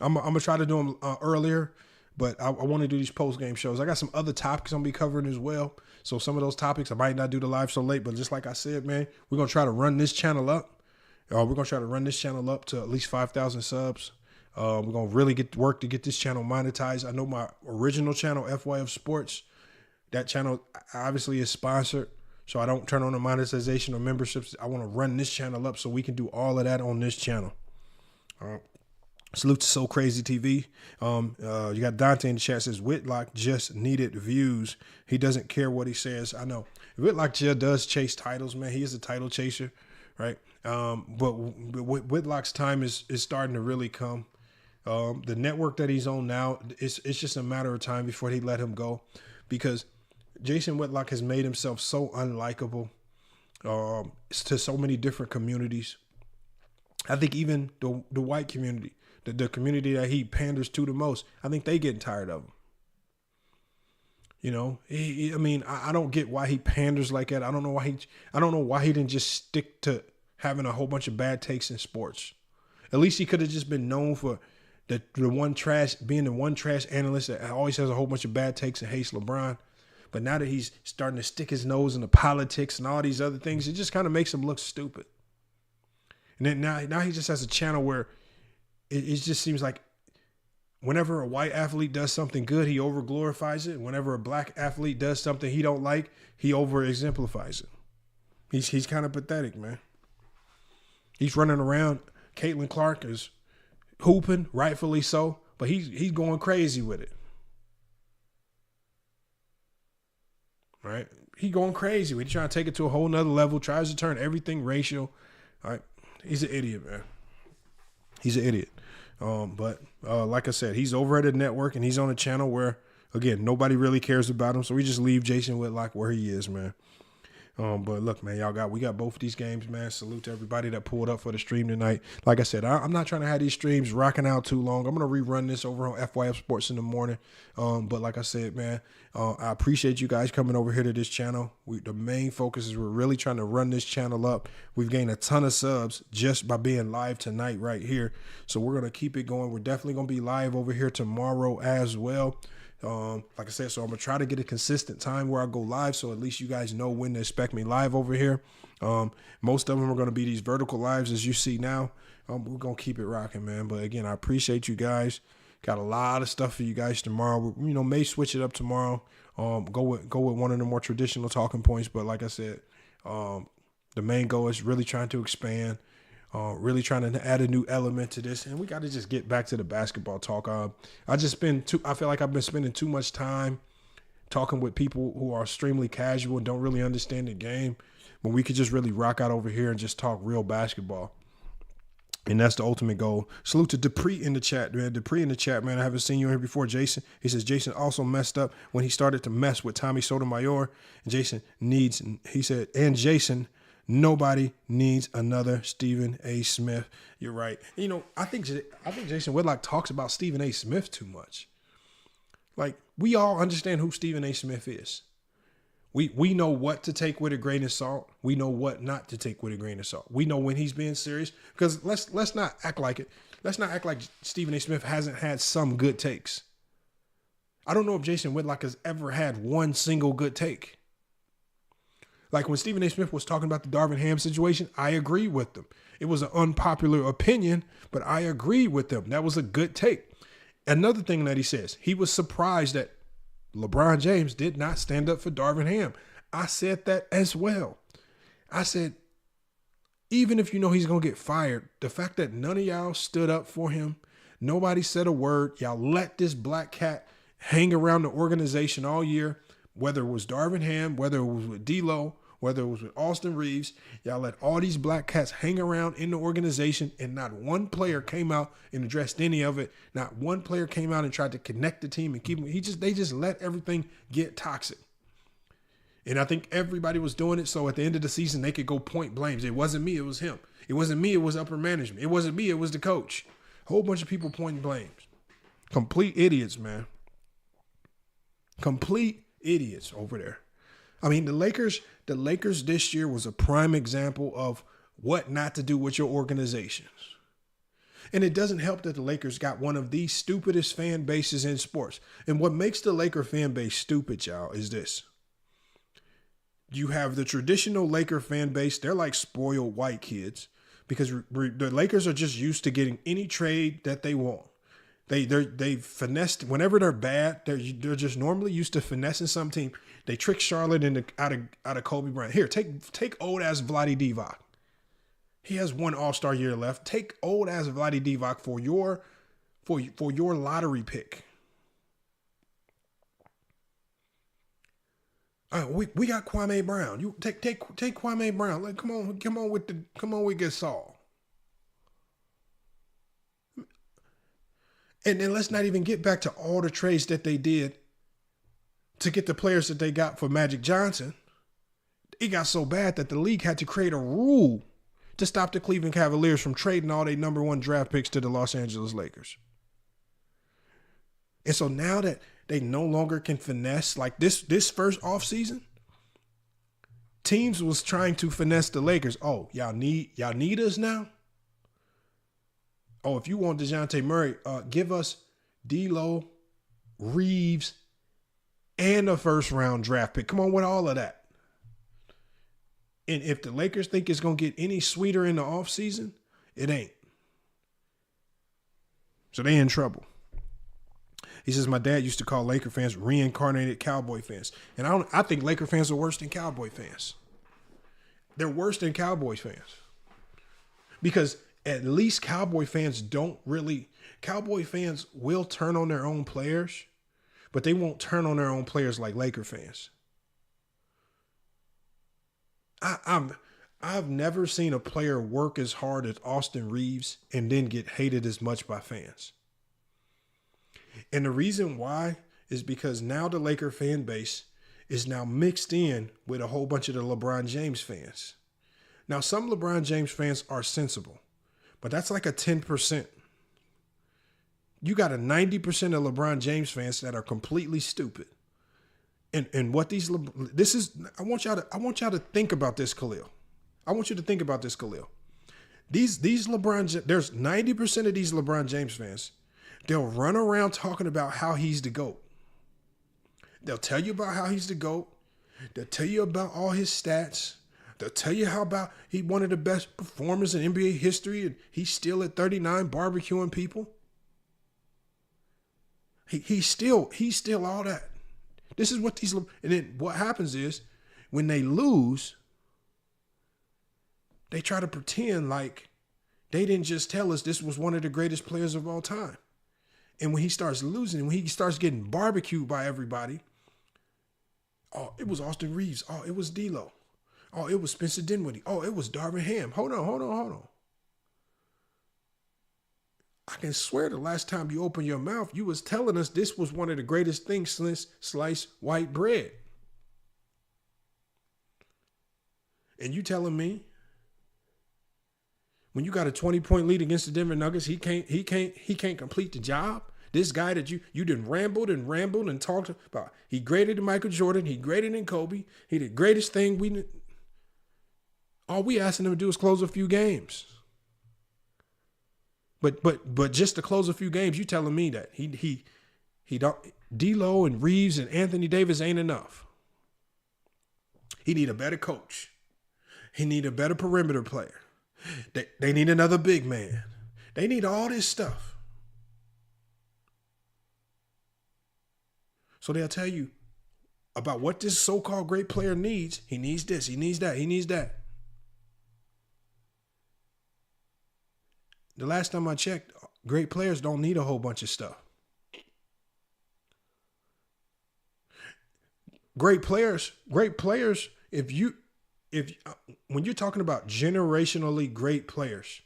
I'm going to try to do them earlier, but I want to do these post-game shows. I got some other topics I'm going to be covering as well. So some of those topics, I might not do the live so late, but just like I said, man, we're going to try to run this channel up. We're going to try to run this channel up to at least 5,000 subs. We're going to really get to work to get this channel monetized. I know my original channel, FYF Sports, that channel obviously is sponsored, so I don't turn on the monetization or memberships. I want to run this channel up so we can do all of that on this channel. Salute to So Crazy TV. You got Dante in the chat says, Whitlock just needed views. He doesn't care what he says. I know. Whitlock just does chase titles, man. He is a title chaser, right? But Whitlock's time is starting to really come. The network that he's on now, it's just a matter of time before they let him go because Jason Whitlock has made himself so unlikable to so many different communities. I think even the white community, the community that he panders to the most, I think they getting tired of him. You know, I don't get why he panders like that. I don't know why he didn't just stick to having a whole bunch of bad takes in sports. At least he could have just been known for being the one trash analyst that always has a whole bunch of bad takes and hates LeBron. But now that he's starting to stick his nose into politics and all these other things, it just kind of makes him look stupid. And then now he just has a channel where it just seems like whenever a white athlete does something good, he over-glorifies it. Whenever a black athlete does something he don't like, he over-exemplifies it. He's kind of pathetic, man. He's running around. Caitlin Clark is hooping, rightfully so, but he's going crazy with it. Right? He's going crazy. He's trying to take it to a whole nother level, tries to turn everything racial. All right? He's an idiot, man. He's an idiot. But like I said, he's over at a network and he's on a channel where, again, nobody really cares about him. So we just leave Jason Whitlock where he is, man. But look, man, we got both of these games, man. Salute to everybody that pulled up for the stream tonight. Like I said, I'm not trying to have these streams rocking out too long. I'm going to rerun this over on FYF Sports in the morning. But like I said, man, I appreciate you guys coming over here to this channel. The main focus is we're really trying to run this channel up. We've gained a ton of subs just by being live tonight right here. So we're going to keep it going. We're definitely going to be live over here tomorrow as well. Like I said, so I'm going to try to get a consistent time where I go live, so at least you guys know when to expect me live over here. Most of them are going to be these vertical lives as you see now. We're going to keep it rocking, man. But again, I appreciate you guys. Got a lot of stuff for you guys tomorrow. We, may switch it up tomorrow. Go with one of the more traditional talking points. But like I said, the main goal is really trying to expand. Really trying to add a new element to this, and we got to just get back to the basketball talk. I feel like I've been spending too much time talking with people who are extremely casual and don't really understand the game, when we could just really rock out over here and just talk real basketball. And that's the ultimate goal. Salute to Dupree in the chat, man. Dupree in the chat, man. I haven't seen you in here before, Jason. He says Jason also messed up when he started to mess with Tommy Sotomayor. And Jason, nobody needs another Stephen A. Smith. You're right. I think Jason Whitlock talks about Stephen A. Smith too much. Like, we all understand who Stephen A. Smith is. We know what to take with a grain of salt. We know what not to take with a grain of salt. We know when he's being serious, because let's not act like it. Let's not act like Stephen A. Smith hasn't had some good takes. I don't know if Jason Whitlock has ever had one single good take. Like when Stephen A. Smith was talking about the Darvin Ham situation, I agree with them. It was an unpopular opinion, but I agree with them. That was a good take. Another thing that he says, he was surprised that LeBron James did not stand up for Darvin Ham. I said that as well. I said, even if you know he's going to get fired, the fact that none of y'all stood up for him, nobody said a word, y'all let this black cat hang around the organization all year, whether it was Darvin Ham, whether it was with D-Lo, whether it was with Austin Reeves, y'all let all these black cats hang around in the organization, and not one player came out and addressed any of it. Not one player came out and tried to connect the team and keep them. They just let everything get toxic. And I think everybody was doing it so at the end of the season they could go point blames. It wasn't me, it was him. It wasn't me, it was upper management. It wasn't me, it was the coach. A whole bunch of people pointing blames. Complete idiots, man. Complete idiots over there. I mean, the Lakers this year was a prime example of what not to do with your organizations. And it doesn't help that the Lakers got one of the stupidest fan bases in sports. And what makes the Laker fan base stupid, y'all, is this. You have the traditional Laker fan base. They're like spoiled white kids because the Lakers are just used to getting any trade that they want. They finessed whenever they're bad. They're just normally used to finessing some team. They trick Charlotte out of Kobe Bryant. Here, take old ass Vlade Divac. He has one All-Star year left. Take old ass Vlade Divac for your lottery pick. We got Kwame Brown. You take Kwame Brown. Like, come on with Gasol. And then let's not even get back to all the trades that they did to get the players that they got for Magic Johnson. It got so bad that the league had to create a rule to stop the Cleveland Cavaliers from trading all their number 1 draft picks to the Los Angeles Lakers. And so now that they no longer can finesse, like this first offseason, teams was trying to finesse the Lakers. Oh, y'all need us now? Oh, if you want DeJounte Murray, give us D'Lo, Reeves, and a first-round draft pick. Come on with all of that. And if the Lakers think it's going to get any sweeter in the offseason, it ain't. So they in trouble. He says, my dad used to call Laker fans reincarnated Cowboy fans. And I think Laker fans are worse than Cowboy fans. They're worse than Cowboy fans. Because at least Cowboy fans Cowboy fans will turn on their own players, but they won't turn on their own players like Laker fans. I've never seen a player work as hard as Austin Reeves and then get hated as much by fans. And the reason why is because now the Laker fan base is now mixed in with a whole bunch of the LeBron James fans. Now, some LeBron James fans are sensible, but that's like a 10%. You got a 90% of LeBron James fans that are completely stupid. And what I want y'all to think about this, Khalil. I want you to think about this, Khalil. There's 90% of these LeBron James fans. They'll run around talking about how he's the GOAT. They'll tell you about how he's the GOAT. They'll tell you about all his stats. They'll tell you how about he one of the best performers in NBA history and he's still at 39 barbecuing people. He's still all that. This is what and then what happens is when they lose, they try to pretend like they didn't just tell us this was one of the greatest players of all time. And when he starts losing, when he starts getting barbecued by everybody, oh, it was Austin Reeves. Oh, it was D'Lo. Oh, it was Spencer Dinwiddie. Oh, it was Darvin Ham. Hold on. I can swear the last time you opened your mouth, you was telling us this was one of the greatest things since sliced white bread. And you telling me when you got a 20-point lead against the Denver Nuggets, he can't complete the job? This guy that you done rambled and talked about. He greater than Michael Jordan. He greater than Kobe. He the greatest thing all we asking him to do is close a few games. But just to close a few games, you telling me that he don't D'Lo and Reeves and Anthony Davis ain't enough. He need a better coach. He need a better perimeter player. They need another big man. They need all this stuff. So they'll tell you about what this so-called great player needs. He needs this. He needs that. He needs that. The last time I checked, great players don't need a whole bunch of stuff. Great players, when you're talking about generationally great players,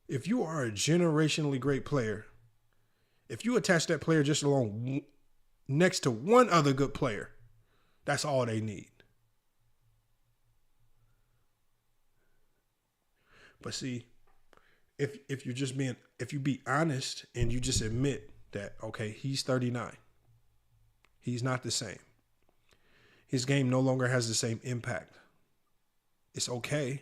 if you are a generationally great player, if you attach that player just along next to one other good player, that's all they need. But see, if you be honest and you just admit that, okay, he's 39. He's not the same. His game no longer has the same impact. It's okay.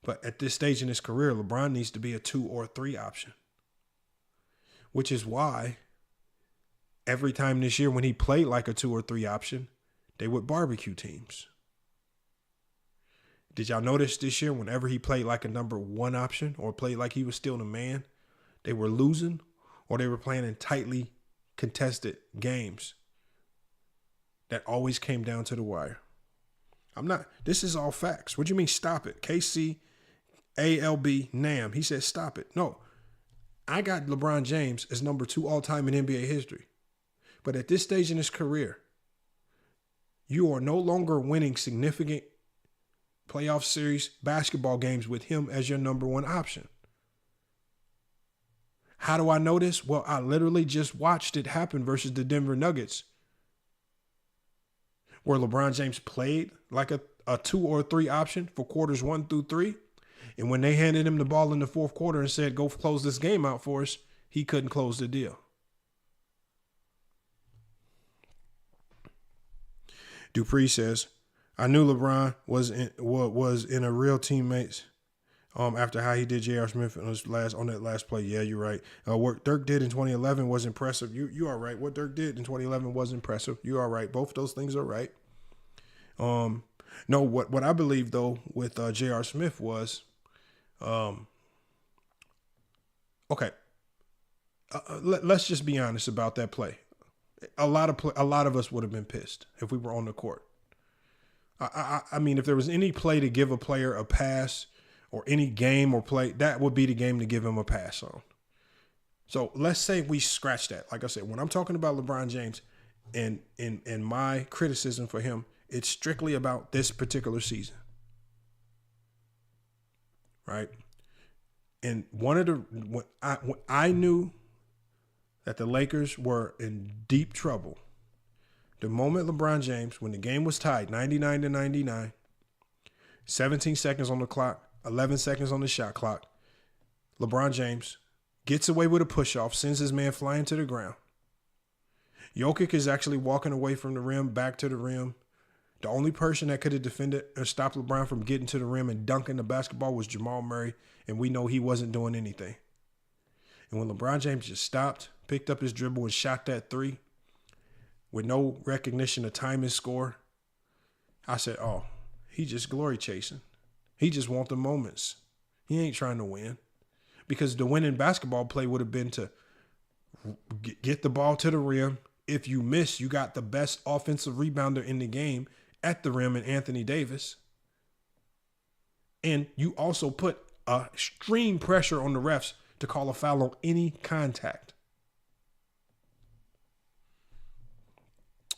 But at this stage in his career, LeBron needs to be a 2 or 3 option. Which is why every time this year when he played like a 2 or 3 option, they would barbecue teams. Did y'all notice this year whenever he played like a number 1 option or played like he was still the man, they were losing or they were playing in tightly contested games that always came down to the wire? This is all facts. What do you mean stop it? KC, ALB, NAM. He said stop it. No, I got LeBron James as number 2 all time in NBA history. But at this stage in his career, you are no longer winning significant playoff series basketball games with him as your number 1 option. How do I know this? Well, I literally just watched it happen versus the Denver Nuggets where LeBron James played like a 2 or 3 option for quarters 1 through 3. And when they handed him the ball in the fourth quarter and said, go close this game out for us, he couldn't close the deal. Dupree says, I knew LeBron was in a real teammates after how he did J.R. Smith on that last play. Yeah, you're right. What Dirk did in 2011 was impressive. You are right. What Dirk did in 2011 was impressive. You are right. Both those things are right. No, what I believe though with J.R. Smith was, okay. Let's just be honest about that play. A lot of us would have been pissed if we were on the court. I mean, if there was any play to give a player a pass or any game or play, that would be the game to give him a pass on. So let's say we scratch that. Like I said, when I'm talking about LeBron James and my criticism for him, it's strictly about this particular season. Right? And when I knew that the Lakers were in deep trouble, the moment LeBron James, when the game was tied 99-99, 17 seconds on the clock, 11 seconds on the shot clock, LeBron James gets away with a push-off, sends his man flying to the ground. Jokic is actually walking away from the rim, back to the rim. The only person that could have defended or stopped LeBron from getting to the rim and dunking the basketball was Jamal Murray, and we know he wasn't doing anything. And when LeBron James just stopped, picked up his dribble and shot that 3 with no recognition of time and score, I said, oh, he just glory chasing. He just want the moments. He ain't trying to win. Because the winning basketball play would have been to get the ball to the rim. If you miss, you got the best offensive rebounder in the game at the rim in Anthony Davis. And you also put extreme pressure on the refs to call a foul on any contact.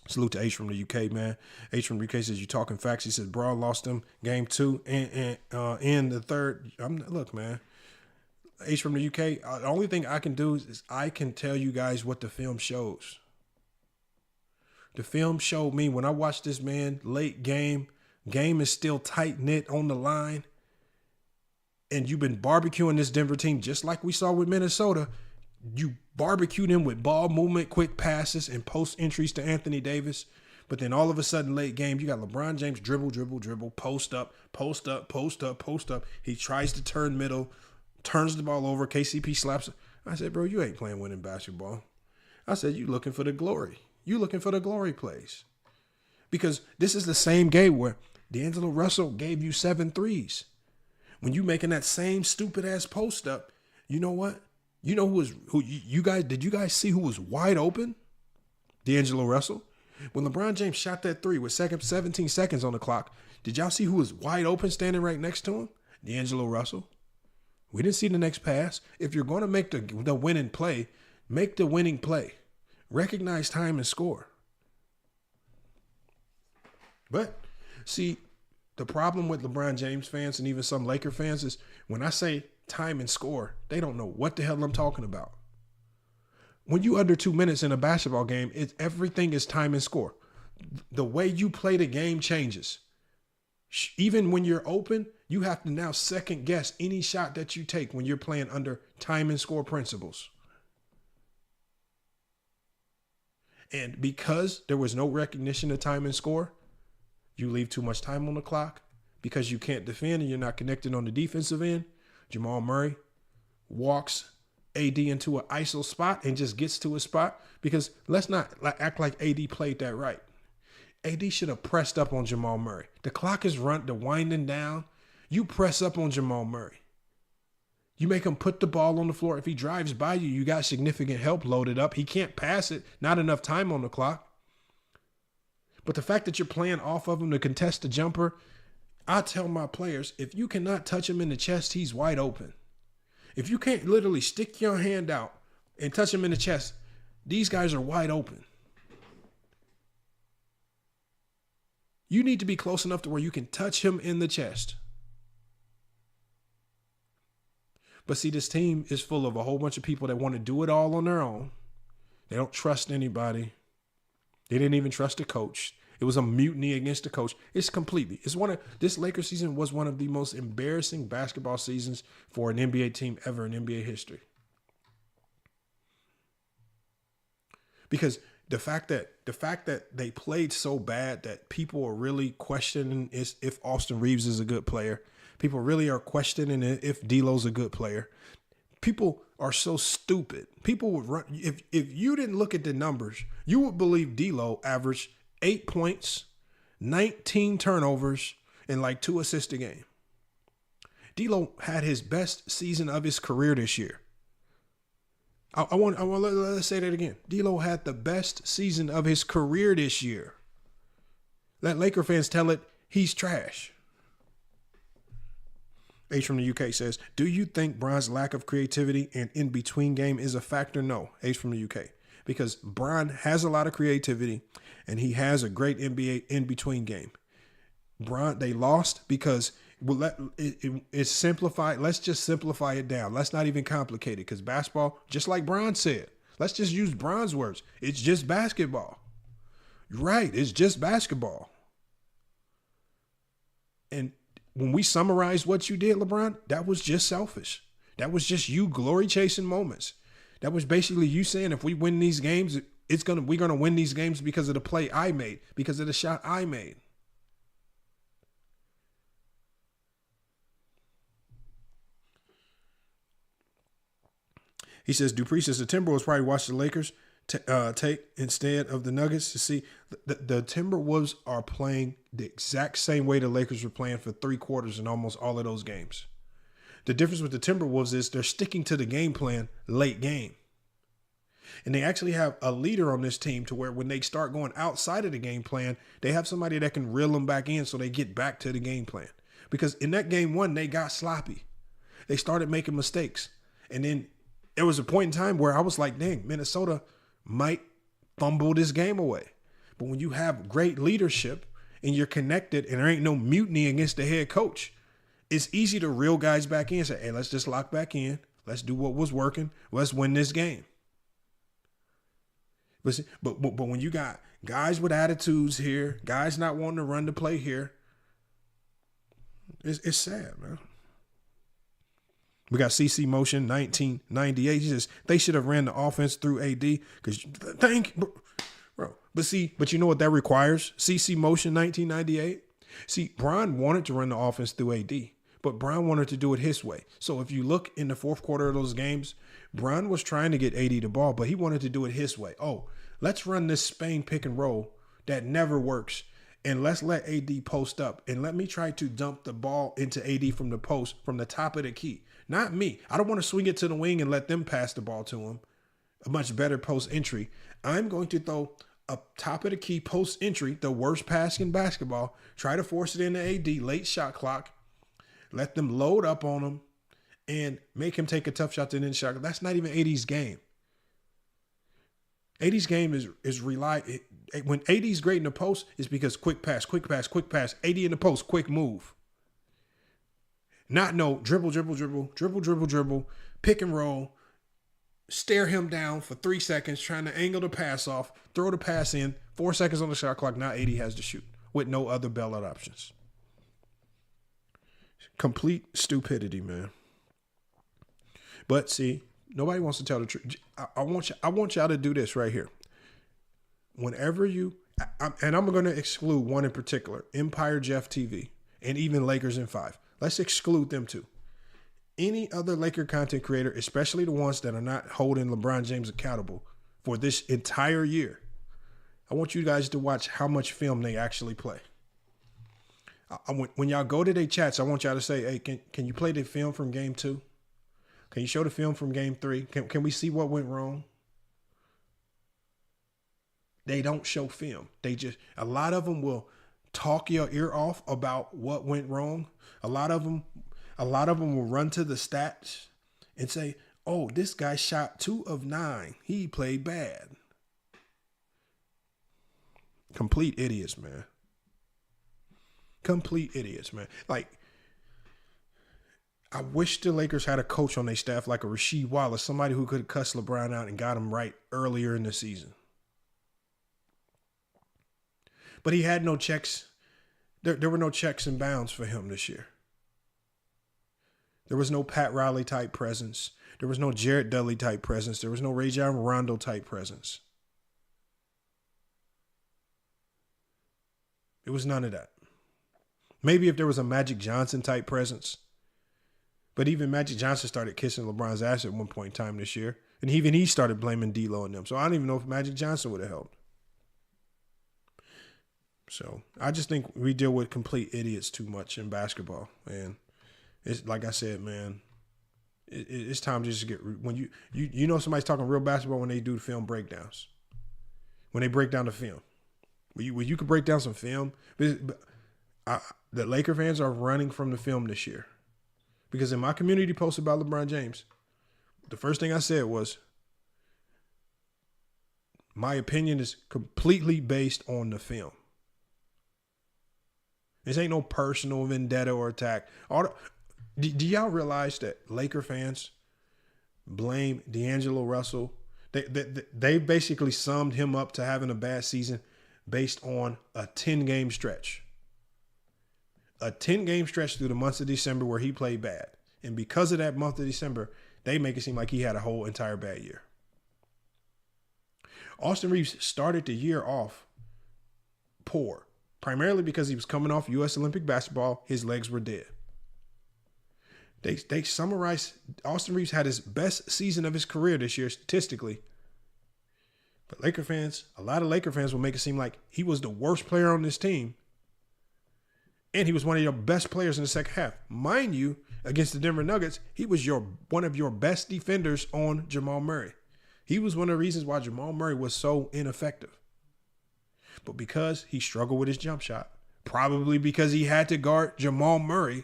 Salute to H from the UK, man. H from the UK says, you talking facts. He says, Broad lost them game 2 and in the third. Look, man. H from the UK, the only thing I can do is I can tell you guys what the film shows. The film showed me when I watched this man late game is still tight-knit on the line, and you've been barbecuing this Denver team just like we saw with Minnesota. You barbecued him with ball movement, quick passes, and post entries to Anthony Davis. But then all of a sudden, late game, you got LeBron James dribble, post up. He tries to turn middle, turns the ball over. KCP slaps it. I said, bro, you ain't playing winning basketball. I said, you looking for the glory. You looking for the glory plays. Because this is the same game where D'Angelo Russell gave you 7 threes. When you making that same stupid ass post up, you know what? You know did you guys see who was wide open? D'Angelo Russell. When LeBron James shot that 3 with 17 seconds on the clock, did y'all see who was wide open standing right next to him? D'Angelo Russell. We didn't see the next pass. If you're going to make the winning play, make the winning play. Recognize time and score. But see, the problem with LeBron James fans and even some Laker fans is when I say time and score, they don't know what the hell I'm talking about. When you under 2 minutes in a basketball game, everything is time and score. The way you play the game changes. Even when you're open, you have to now second guess any shot that you take when you're playing under time and score principles. And because there was no recognition of time and score, you leave too much time on the clock because you can't defend and you're not connected on the defensive end. Jamal Murray walks AD into an ISO spot and just gets to a spot because let's not act like AD played that right. AD should have pressed up on Jamal Murray. The clock is winding down. You press up on Jamal Murray. You make him put the ball on the floor. If he drives by you, you got significant help loaded up. He can't pass it. Not enough time on the clock. But the fact that you're playing off of him to contest the jumper, I tell my players, if you cannot touch him in the chest, he's wide open. If you can't literally stick your hand out and touch him in the chest, these guys are wide open. You need to be close enough to where you can touch him in the chest. But see, this team is full of a whole bunch of people that want to do it all on their own. They don't trust anybody. They didn't even trust the coach. It was a mutiny against the coach. This Lakers season was one of the most embarrassing basketball seasons for an NBA team ever in NBA history. Because the fact that they played so bad that people are really questioning if Austin Reeves is a good player. People really are questioning if D'Lo's a good player. People are so stupid. People would run if you didn't look at the numbers, you would believe D'Lo averaged 8 points, 19 turnovers, and like 2 assists a game. D'Lo had his best season of his career this year. Let's say that again. D'Lo had the best season of his career this year. Let Laker fans tell it he's trash. H from the UK says, do you think Bron's lack of creativity and in-between game is a factor? No. H from the UK. Because Bron has a lot of creativity and he has a great NBA in-between game. Bron, they lost because it's simplified. Let's just simplify it down. Let's not even complicate it because basketball, just like Bron said, let's just use Bron's words. It's just basketball. Right. It's just basketball. And when we summarize what you did, LeBron, that was just selfish. That was just you glory chasing moments. That was basically you saying, if we win these games, we're gonna win these games because of the play I made, because of the shot I made. He says, Dupree says the Timberwolves probably watched the Lakers take instead of the Nuggets to see. The Timberwolves are playing the exact same way the Lakers were playing for 3 quarters in almost all of those games. The difference with the Timberwolves is they're sticking to the game plan late game. And they actually have a leader on this team to where when they start going outside of the game plan, they have somebody that can reel them back in so they get back to the game plan. Because in that game 1, they got sloppy. They started making mistakes. And then there was a point in time where I was like, dang, Minnesota might fumble this game away. But when you have great leadership and you're connected and there ain't no mutiny against the head coach, it's easy to reel guys back in and say, hey, let's just lock back in. Let's do what was working. Let's win this game. But when you got guys with attitudes here, guys not wanting to run the play here, it's sad, man. We got CC Motion 1998. He says they should have ran the offense through AD because bro. But you know what that requires? CC Motion 1998. See, Bron wanted to run the offense through AD, but Bron wanted to do it his way. So if you look in the fourth quarter of those games, Bron was trying to get AD the ball, but he wanted to do it his way. Oh, let's run this Spain pick and roll that never works. And let's let AD post up and let me try to dump the ball into AD from the post, from the top of the key. Not me. I don't want to swing it to the wing and let them pass the ball to him. A much better post entry. I'm going to throw a top of the key post entry, the worst pass in basketball, try to force it into AD, late shot clock, let them load up on him and make him take a tough shot to the end shot. That's not even AD's game. AD's game is rely. When AD's great in the post, it's because quick pass, AD in the post, quick move. Not no dribble, pick and roll, stare him down for 3 seconds, trying to angle the pass off, throw the pass in, 4 seconds on the shot clock. Now AD has to shoot with no other bailout options. Complete stupidity, man. But see, nobody wants to tell the truth. I want y'all to do this right here. Whenever and I'm going to exclude one in particular, Empire Jeff TV, and even Lakers in 5. Let's exclude them too. Any other Laker content creator, especially the ones that are not holding LeBron James accountable for this entire year, I want you guys to watch how much film they actually play. When y'all go to their chats, I want y'all to say, hey, can you play the film from game 2? Can you show the film from game 3? Can we see what went wrong? They don't show film. A lot of them will talk your ear off about what went wrong. A lot of them will run to the stats and say, oh, this guy shot 2 of 9. He played bad. Complete idiots, man. Complete idiots, man. Like, I wish the Lakers had a coach on their staff like a Rasheed Wallace, somebody who could have cussed LeBron out and got him right earlier in the season. But he had no checks. There were no checks and bounds for him this year. There was no Pat Riley type presence. There was no Jared Dudley type presence. There was no Rajon Rondo type presence. It was none of that. Maybe if there was a Magic Johnson type presence. But even Magic Johnson started kissing LeBron's ass at one point in time this year. And even he started blaming D'Lo and them. So I don't even know if Magic Johnson would have helped. So I just think we deal with complete idiots too much in basketball. And it's like I said, man, it's time just to get, when you know somebody's talking real basketball when they do the film breakdowns. When they break down the film. When you can break down some film. The Laker fans are running from the film this year. Because in my community post about LeBron James, the first thing I said was, my opinion is completely based on the film. This ain't no personal vendetta or attack. Do y'all realize that Laker fans blame D'Angelo Russell? They basically summed him up to having a bad season based on a 10-game stretch. A 10-game stretch through the months of December where he played bad. And because of that month of December, they make it seem like he had a whole entire bad year. Austin Reeves started the year off poor, primarily because he was coming off U.S. Olympic basketball. His legs were dead. They summarized Austin Reeves had his best season of his career this year statistically. But Laker fans, a lot of Laker fans will make it seem like he was the worst player on this team. And he was one of your best players in the second half. Mind you, against the Denver Nuggets, he was one of your best defenders on Jamal Murray. He was one of the reasons why Jamal Murray was so ineffective. But because he struggled with his jump shot, probably because he had to guard Jamal Murray,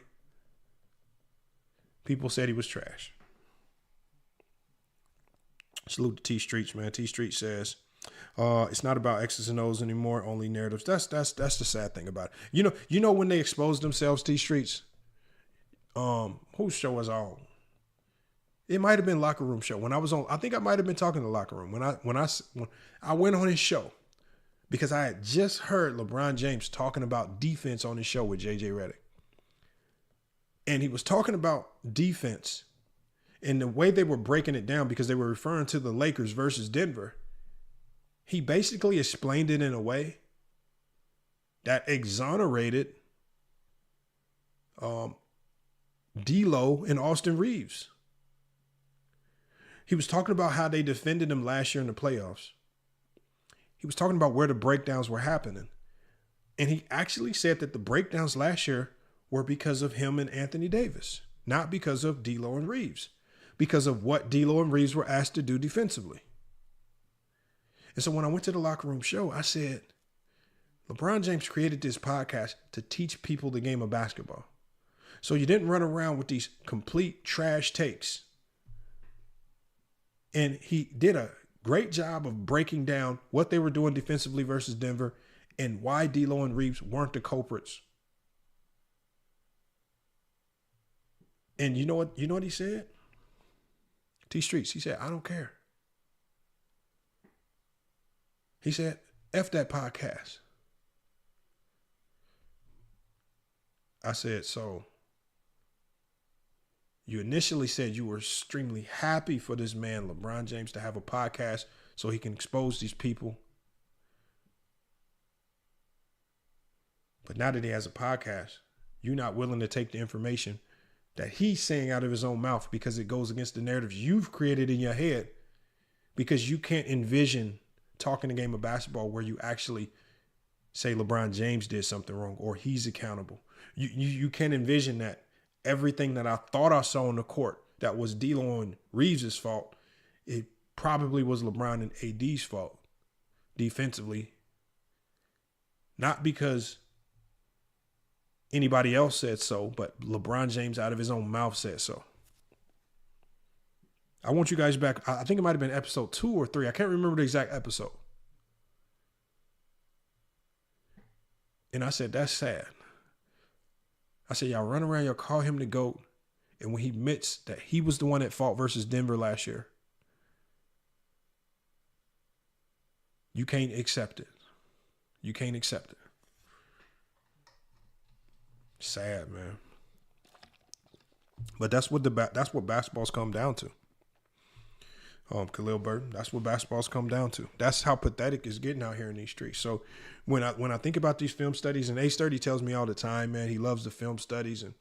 people said he was trash. Salute to T Streets, man. T Street says, it's not about X's and O's anymore, only narratives. That's the sad thing about it. You know when they exposed themselves, T Streets? Whose show was I on? It might have been Locker Room Show. When I was on, I think I might have been talking to Locker Room. When I went on his show, because I had just heard LeBron James talking about defense on his show with JJ Redick. And he was talking about defense and the way they were breaking it down because they were referring to the Lakers versus Denver. He basically explained it in a way that exonerated D'Lo and Austin Reeves. He was talking about how they defended him last year in the playoffs. He was talking about where the breakdowns were happening. And he actually said that the breakdowns last year were because of him and Anthony Davis, not because of D'Lo and Reeves, because of what D'Lo and Reeves were asked to do defensively. And so when I went to the Locker Room Show, I said, LeBron James created this podcast to teach people the game of basketball. So you didn't run around with these complete trash takes. And he did a great job of breaking down what they were doing defensively versus Denver and why D'Lo and Reeves weren't the culprits. And you know what he said? T Streets, he said, I don't care. He said, F that podcast. I said, so you initially said you were extremely happy for this man, LeBron James, to have a podcast so he can expose these people. But now that he has a podcast, you're not willing to take the information that he's saying out of his own mouth because it goes against the narratives you've created in your head because you can't envision talking a game of basketball where you actually say LeBron James did something wrong or he's accountable. You can't envision that everything that I thought I saw on the court that was D'Lo and Reeves' fault, it probably was LeBron and AD's fault defensively. Not because anybody else said so, but LeBron James out of his own mouth said so. I want you guys back. I think it might have been episode 2 or 3. I can't remember the exact episode. And I said, that's sad. I said, y'all run around, y'all call him the GOAT. And when he admits that he was the one at fault versus Denver last year, you can't accept it. You can't accept it. Sad, man. But that's what basketball's come down to. Khalil Burton, that's what basketball's come down to. That's how pathetic it's getting out here in these streets. So when I think about these film studies, and A30 tells me all the time, man, he loves the film studies. And,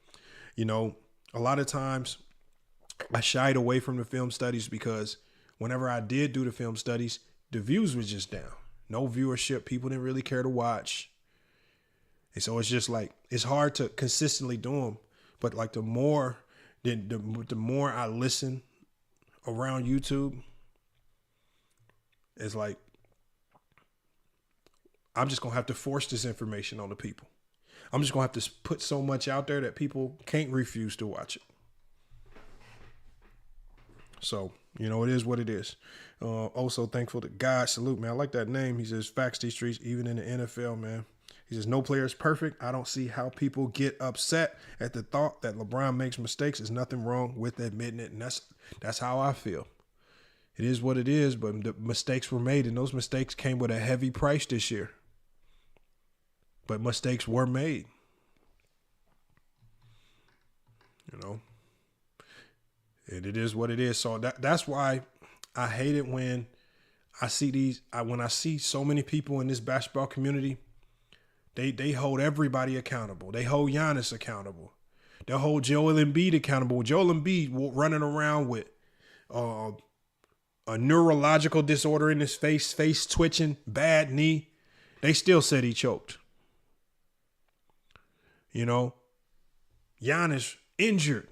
a lot of times I shied away from the film studies because whenever I did do the film studies, the views was just down. No viewership. People didn't really care to watch. And so it's just like, it's hard to consistently do them. But like the more I listen around YouTube, it's like, I'm just going to have to force this information on the people. I'm just going to have to put so much out there that people can't refuse to watch it. So, it is what it is. Also thankful to God. Salute, man. I like that name. He says, facts these streets, even in the NFL, man. He says, no player is perfect. I don't see how people get upset at the thought that LeBron makes mistakes. There's nothing wrong with admitting it. And that's how I feel. It is what it is, but the mistakes were made, and those mistakes came with a heavy price this year. But mistakes were made. And it is what it is. So that's why I hate it when I see when I see so many people in this basketball community. They hold everybody accountable. They hold Giannis accountable. They hold Joel Embiid accountable. Joel Embiid running around with a neurological disorder in his face twitching, bad knee. They still said he choked. Giannis injured.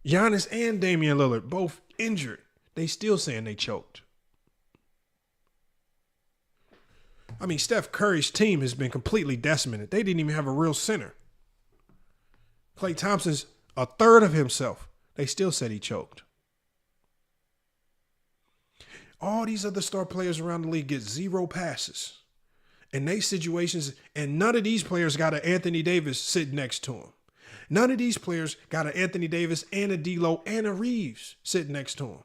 Giannis and Damian Lillard both injured. They still saying they choked. I mean, Steph Curry's team has been completely decimated. They didn't even have a real center. Klay Thompson's a third of himself. They still said he choked. All these other star players around the league get 0 passes. In they situations, and none of these players got an Anthony Davis sitting next to him. None of these players got an Anthony Davis and a D'Lo and a Reeves sitting next to him.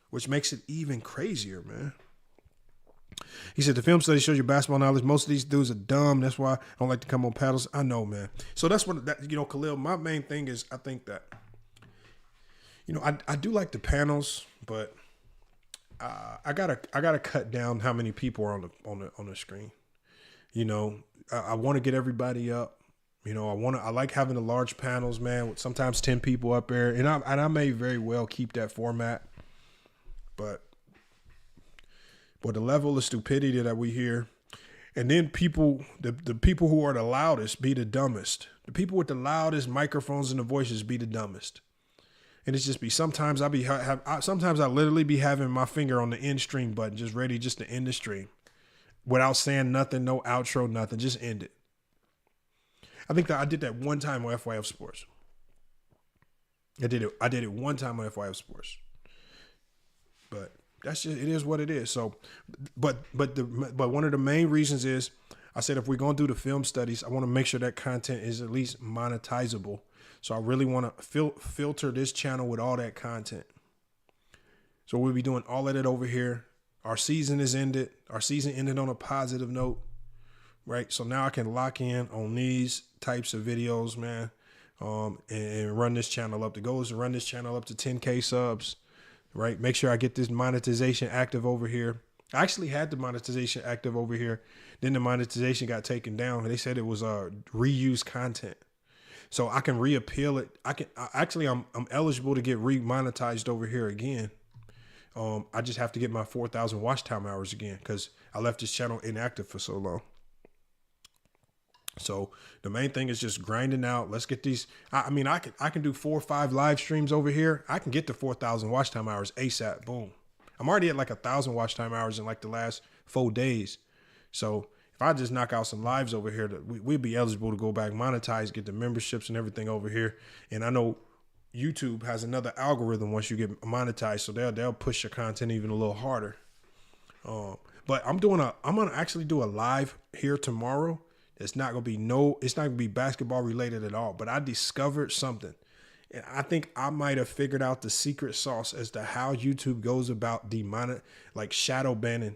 Which makes it even crazier, man. He said, the film study shows your basketball knowledge. Most of these dudes are dumb. That's why I don't like to come on paddles. I know, man. So that's what, Khalil, my main thing is, I think that, I do like the panels, but I gotta cut down how many people are on the screen. I want to get everybody up. I like having the large panels, man, with sometimes 10 people up there. And I may very well keep that format. But the level of stupidity that we hear, and then the people who are the loudest be the dumbest. The people with the loudest microphones and the voices be the dumbest. And it's just sometimes I literally be having my finger on the end stream button, just ready just to end the stream. Without saying nothing, no outro, nothing, just end it. I think that I did that one time on FYF Sports. I did it one time on FYF Sports. But that's just, it is what it is. So, but one of the main reasons is, I said, if we're going to do the film studies, I want to make sure that content is at least monetizable. So I really want to filter this channel with all that content. So we'll be doing all of it over here. Our season is ended. Our season ended on a positive note, right? So now I can lock in on these types of videos, man, and run this channel up. The goal is to run this channel up to 10K subs, right? Make sure I get this monetization active over here. I actually had the monetization active over here. Then the monetization got taken down. They said it was reused content. So I can reappeal it. I'm eligible to get remonetized over here again. I just have to get my 4,000 watch time hours again because I left this channel inactive for so long. So the main thing is just grinding out. Let's get these. I can do 4 or 5 live streams over here. I can get to 4,000 watch time hours ASAP. Boom. I'm already at like 1,000 watch time hours in like the last 4 days. So if I just knock out some lives over here, we'd be eligible to go back, monetize, get the memberships and everything over here. And I know YouTube has another algorithm once you get monetized, so they'll push your content even a little harder. But I'm gonna actually do a live here tomorrow. It's not gonna be basketball related at all. But I discovered something, and I think I might have figured out the secret sauce as to how YouTube goes about shadow banning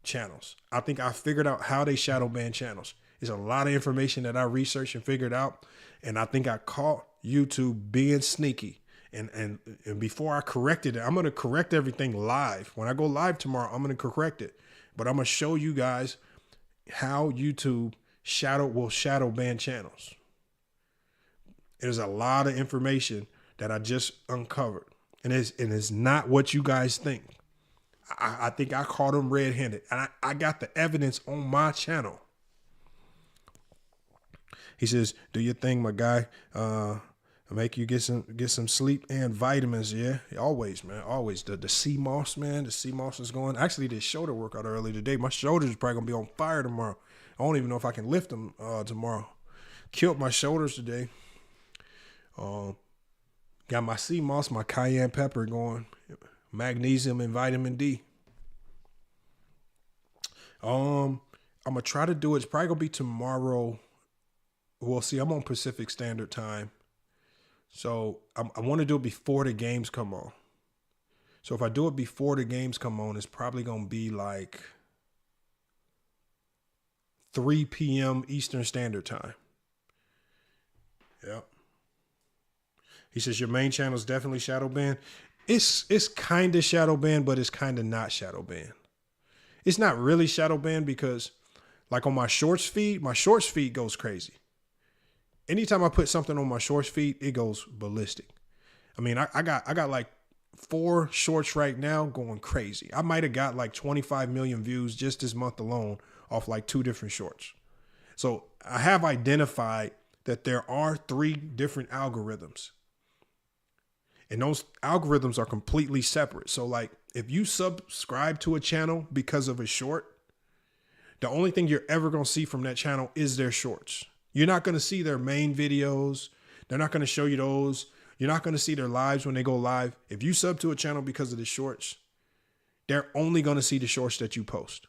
channels. I think I figured out how they shadow ban channels. There's a lot of information that I researched and figured out, and I think I caught YouTube being sneaky. And before I corrected it, I'm going to correct everything live. When I go live tomorrow, I'm going to correct it. But I'm going to show you guys how YouTube will shadow ban channels. There's a lot of information that I just uncovered. And it's not what you guys think. I think I caught them red-handed. And I got the evidence on my channel. He says, do your thing, my guy. Make you get some sleep and vitamins. Yeah, always, man. Always. The sea moss, man. The sea moss is going. Actually, did shoulder workout early today. My shoulders are probably going to be on fire tomorrow. I don't even know if I can lift them tomorrow. Killed my shoulders today. Got my sea moss, my cayenne pepper going. Magnesium and vitamin D. I'm going to try to do it. It's probably going to be tomorrow. Well, see, I'm on Pacific Standard Time. So I want to do it before the games come on. So if I do it before the games come on, it's probably going to be like 3 p.m. Eastern Standard Time. Yep. He says your main channel is definitely shadow banned. It's kind of shadow banned, but it's kind of not shadow banned. It's not really shadow banned because like on my shorts feed goes crazy. Anytime I put something on my shorts feed, it goes ballistic. I mean, I got like 4 shorts right now going crazy. I might have got like 25 million views just this month alone off like 2 different shorts. So I have identified that there are 3 different algorithms. And those algorithms are completely separate. So like if you subscribe to a channel because of a short, the only thing you're ever going to see from that channel is their shorts. You're not going to see their main videos. They're not going to show you those. You're not going to see their lives when they go live. If you sub to a channel because of the shorts, they're only going to see the shorts that you post.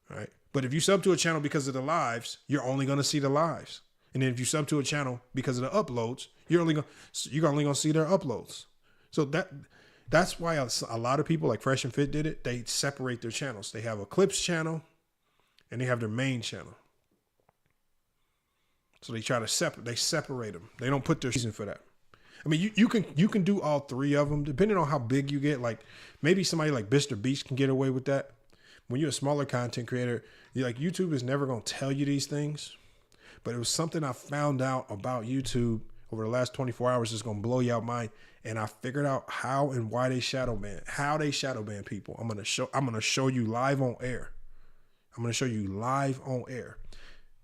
Right? But if you sub to a channel because of the lives, you're only going to see the lives. And then if you sub to a channel because of the uploads, you're only going to see their uploads. So that's why a lot of people like Fresh and Fit did it. They separate their channels. They have a clips channel and they have their main channel. So they try to separate them. They don't put their reason for that. I mean, you can do all 3 of them depending on how big you get. Like maybe somebody like Mr. Beast can get away with that. When you're a smaller content creator, YouTube is never going to tell you these things. But it was something I found out about YouTube over the last 24 hours that's going to blow you out mind. And I figured out how and why they shadow ban people. I'm going to show you live on air. I'm going to show you live on air.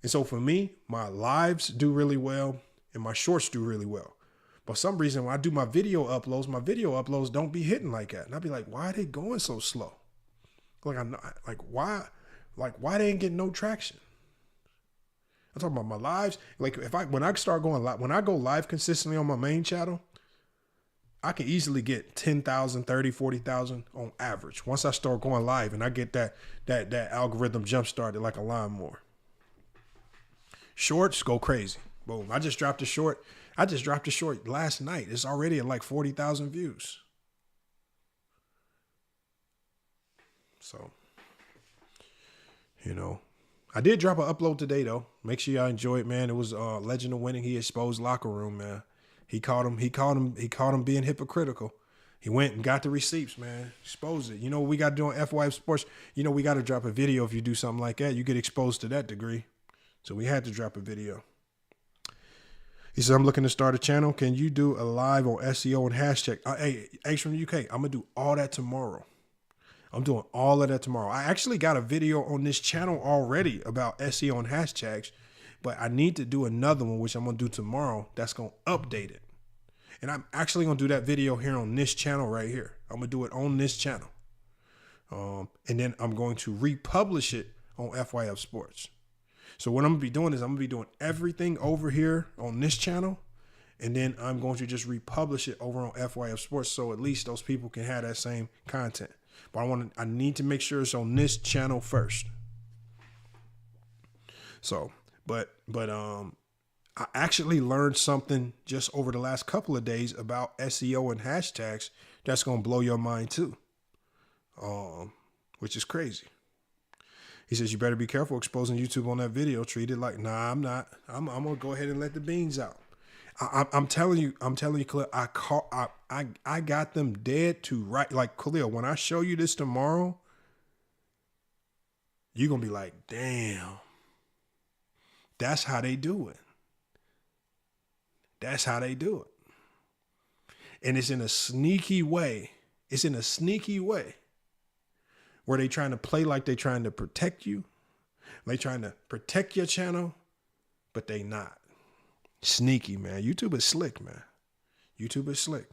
And so for me, my lives do really well and my shorts do really well. But for some reason, when I do my video uploads don't be hitting like that. And I'll be like, why are they going so slow? Why they ain't getting no traction? I'm talking about my lives. Like when I go live consistently on my main channel, I can easily get 10,000, 30, 40,000 on average. Once I start going live and I get that algorithm jump started like a lawnmower. Shorts go crazy. Boom. I just dropped a short last night. It's already at like 40,000 views. So, I did drop an upload today though. Make sure y'all enjoy it, man. It was Legend of Winning. He exposed locker room, man. He caught him being hypocritical. He went and got the receipts, man. Exposed it. You know what we got to do on FYF Sports? We got to drop a video if you do something like that. You get exposed to that degree. So we had to drop a video. He said, I'm looking to start a channel. Can you do a live on SEO and hashtag? Hey, Ace from the UK, I'm going to do all that tomorrow. I'm doing all of that tomorrow. I actually got a video on this channel already about SEO and hashtags, but I need to do another one, which I'm going to do tomorrow. That's going to update it. And I'm actually going to do that video here on this channel right here. I'm going to do it on this channel. And then I'm going to republish it on FYF Sports. So what I'm going to be doing is I'm going to be doing everything over here on this channel. And then I'm going to just republish it over on FYF Sports. So at least those people can have that same content. But I need to make sure it's on this channel first. So, but I actually learned something just over the last couple of days about SEO and hashtags that's going to blow your mind too. What which is crazy. He says, you better be careful exposing YouTube on that video. Treat it like, nah, I'm not. I'm going to go ahead and let the beans out. I'm telling you, Khalil, I got them dead to right. Like, Khalil, when I show you this tomorrow, you're going to be like, damn, that's how they do it. That's how they do it. And it's in a sneaky way. It's in a sneaky way where they trying to play like they trying to protect you. They trying to protect your channel, but they not. Sneaky, man. YouTube is slick, man. YouTube is slick.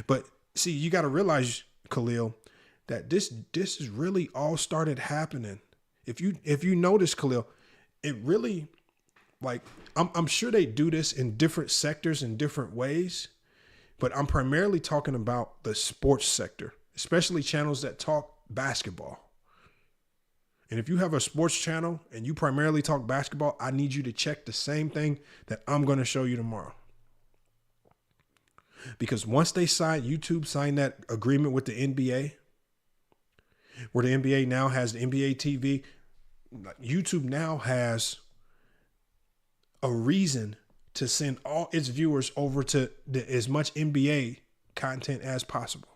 But see, you got to realize, Khalil, that this is really all started happening. If you notice, Khalil, it really, like, I'm sure they do this in different sectors in different ways, but I'm primarily talking about the sports sector, especially channels that talk basketball. And if you have a sports channel and you primarily talk basketball, I need you to check the same thing that I'm going to show you tomorrow. Because once YouTube signed that agreement with the NBA, where the NBA now has the NBA TV, YouTube now has a reason to send all its viewers over to as much NBA content as possible.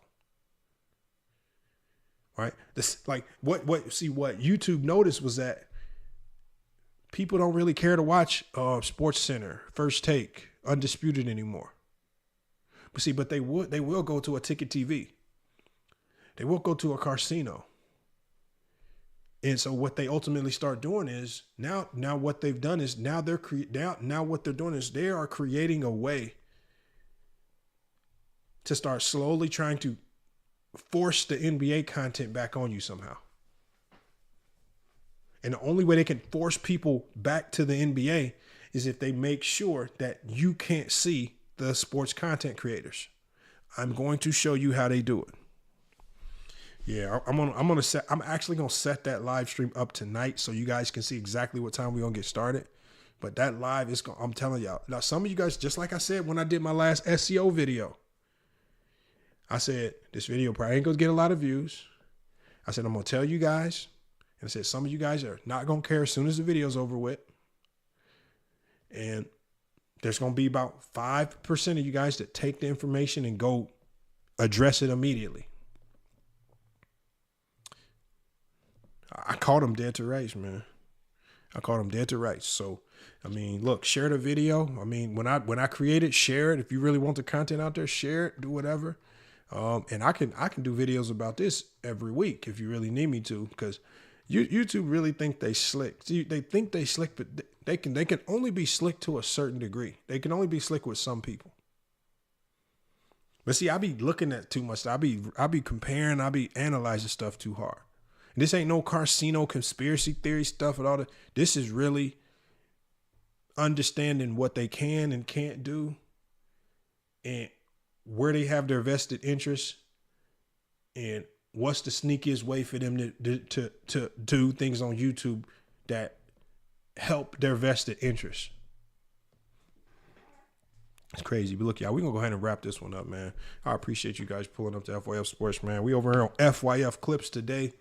Right? This, like, what YouTube noticed was that people don't really care to watch Sports Center, First Take, Undisputed anymore. But they will go to a Ticket TV. They will go to a casino. And so what they ultimately start doing is now what they've done is now what they're doing is they are creating a way to start slowly trying to force the NBA content back on you somehow. And the only way they can force people back to the NBA is if they make sure that you can't see the sports content creators. I'm going to show you how they do it. Yeah, I'm actually gonna set that live stream up tonight so you guys can see exactly what time we're gonna get started. But that live is I'm telling y'all. Now, some of you guys, just like I said when I did my last SEO video, I said, this video probably ain't gonna get a lot of views. I said, I'm gonna tell you guys. And I said, some of you guys are not gonna care as soon as the video's over with. And there's gonna be about 5% of you guys that take the information and go address it immediately. I caught them dead to rights, man. I caught them dead to rights. So, I mean, look, share the video. I mean, when I create it, share it. If you really want the content out there, share it, do whatever. And I can do videos about this every week if you really need me to, because YouTube really think they slick. See, they think they slick, but they can only be slick to a certain degree. They can only be slick with some people. But see, I be looking at too much. I be comparing. I be analyzing stuff too hard. And this ain't no casino conspiracy theory stuff and all that. This is really understanding what they can and can't do, and where they have their vested interests, and what's the sneakiest way for them to do things on YouTube that help their vested interests. It's crazy. But look, y'all, we're going to go ahead and wrap this one up, man. I appreciate you guys pulling up to FYF Sports, man. We over here on FYF Clips today.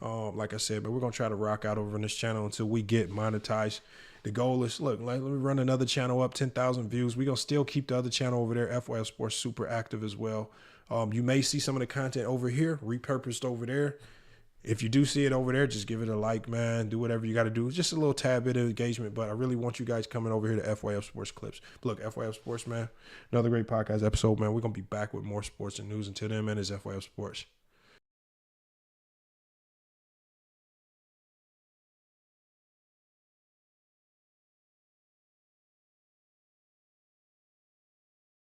Like I said, but we're going to try to rock out over on this channel until we get monetized. The goal is, look, let me run another channel up, 10,000 views. We're going to still keep the other channel over there, FYF Sports, super active as well. You may see some of the content over here, repurposed over there. If you do see it over there, just give it a like, man. Do whatever you got to do. It's just a little tad bit of engagement, but I really want you guys coming over here to FYF Sports Clips. But look, FYF Sports, man, another great podcast episode, man. We're going to be back with more sports and news. Until then, man, it's FYF Sports.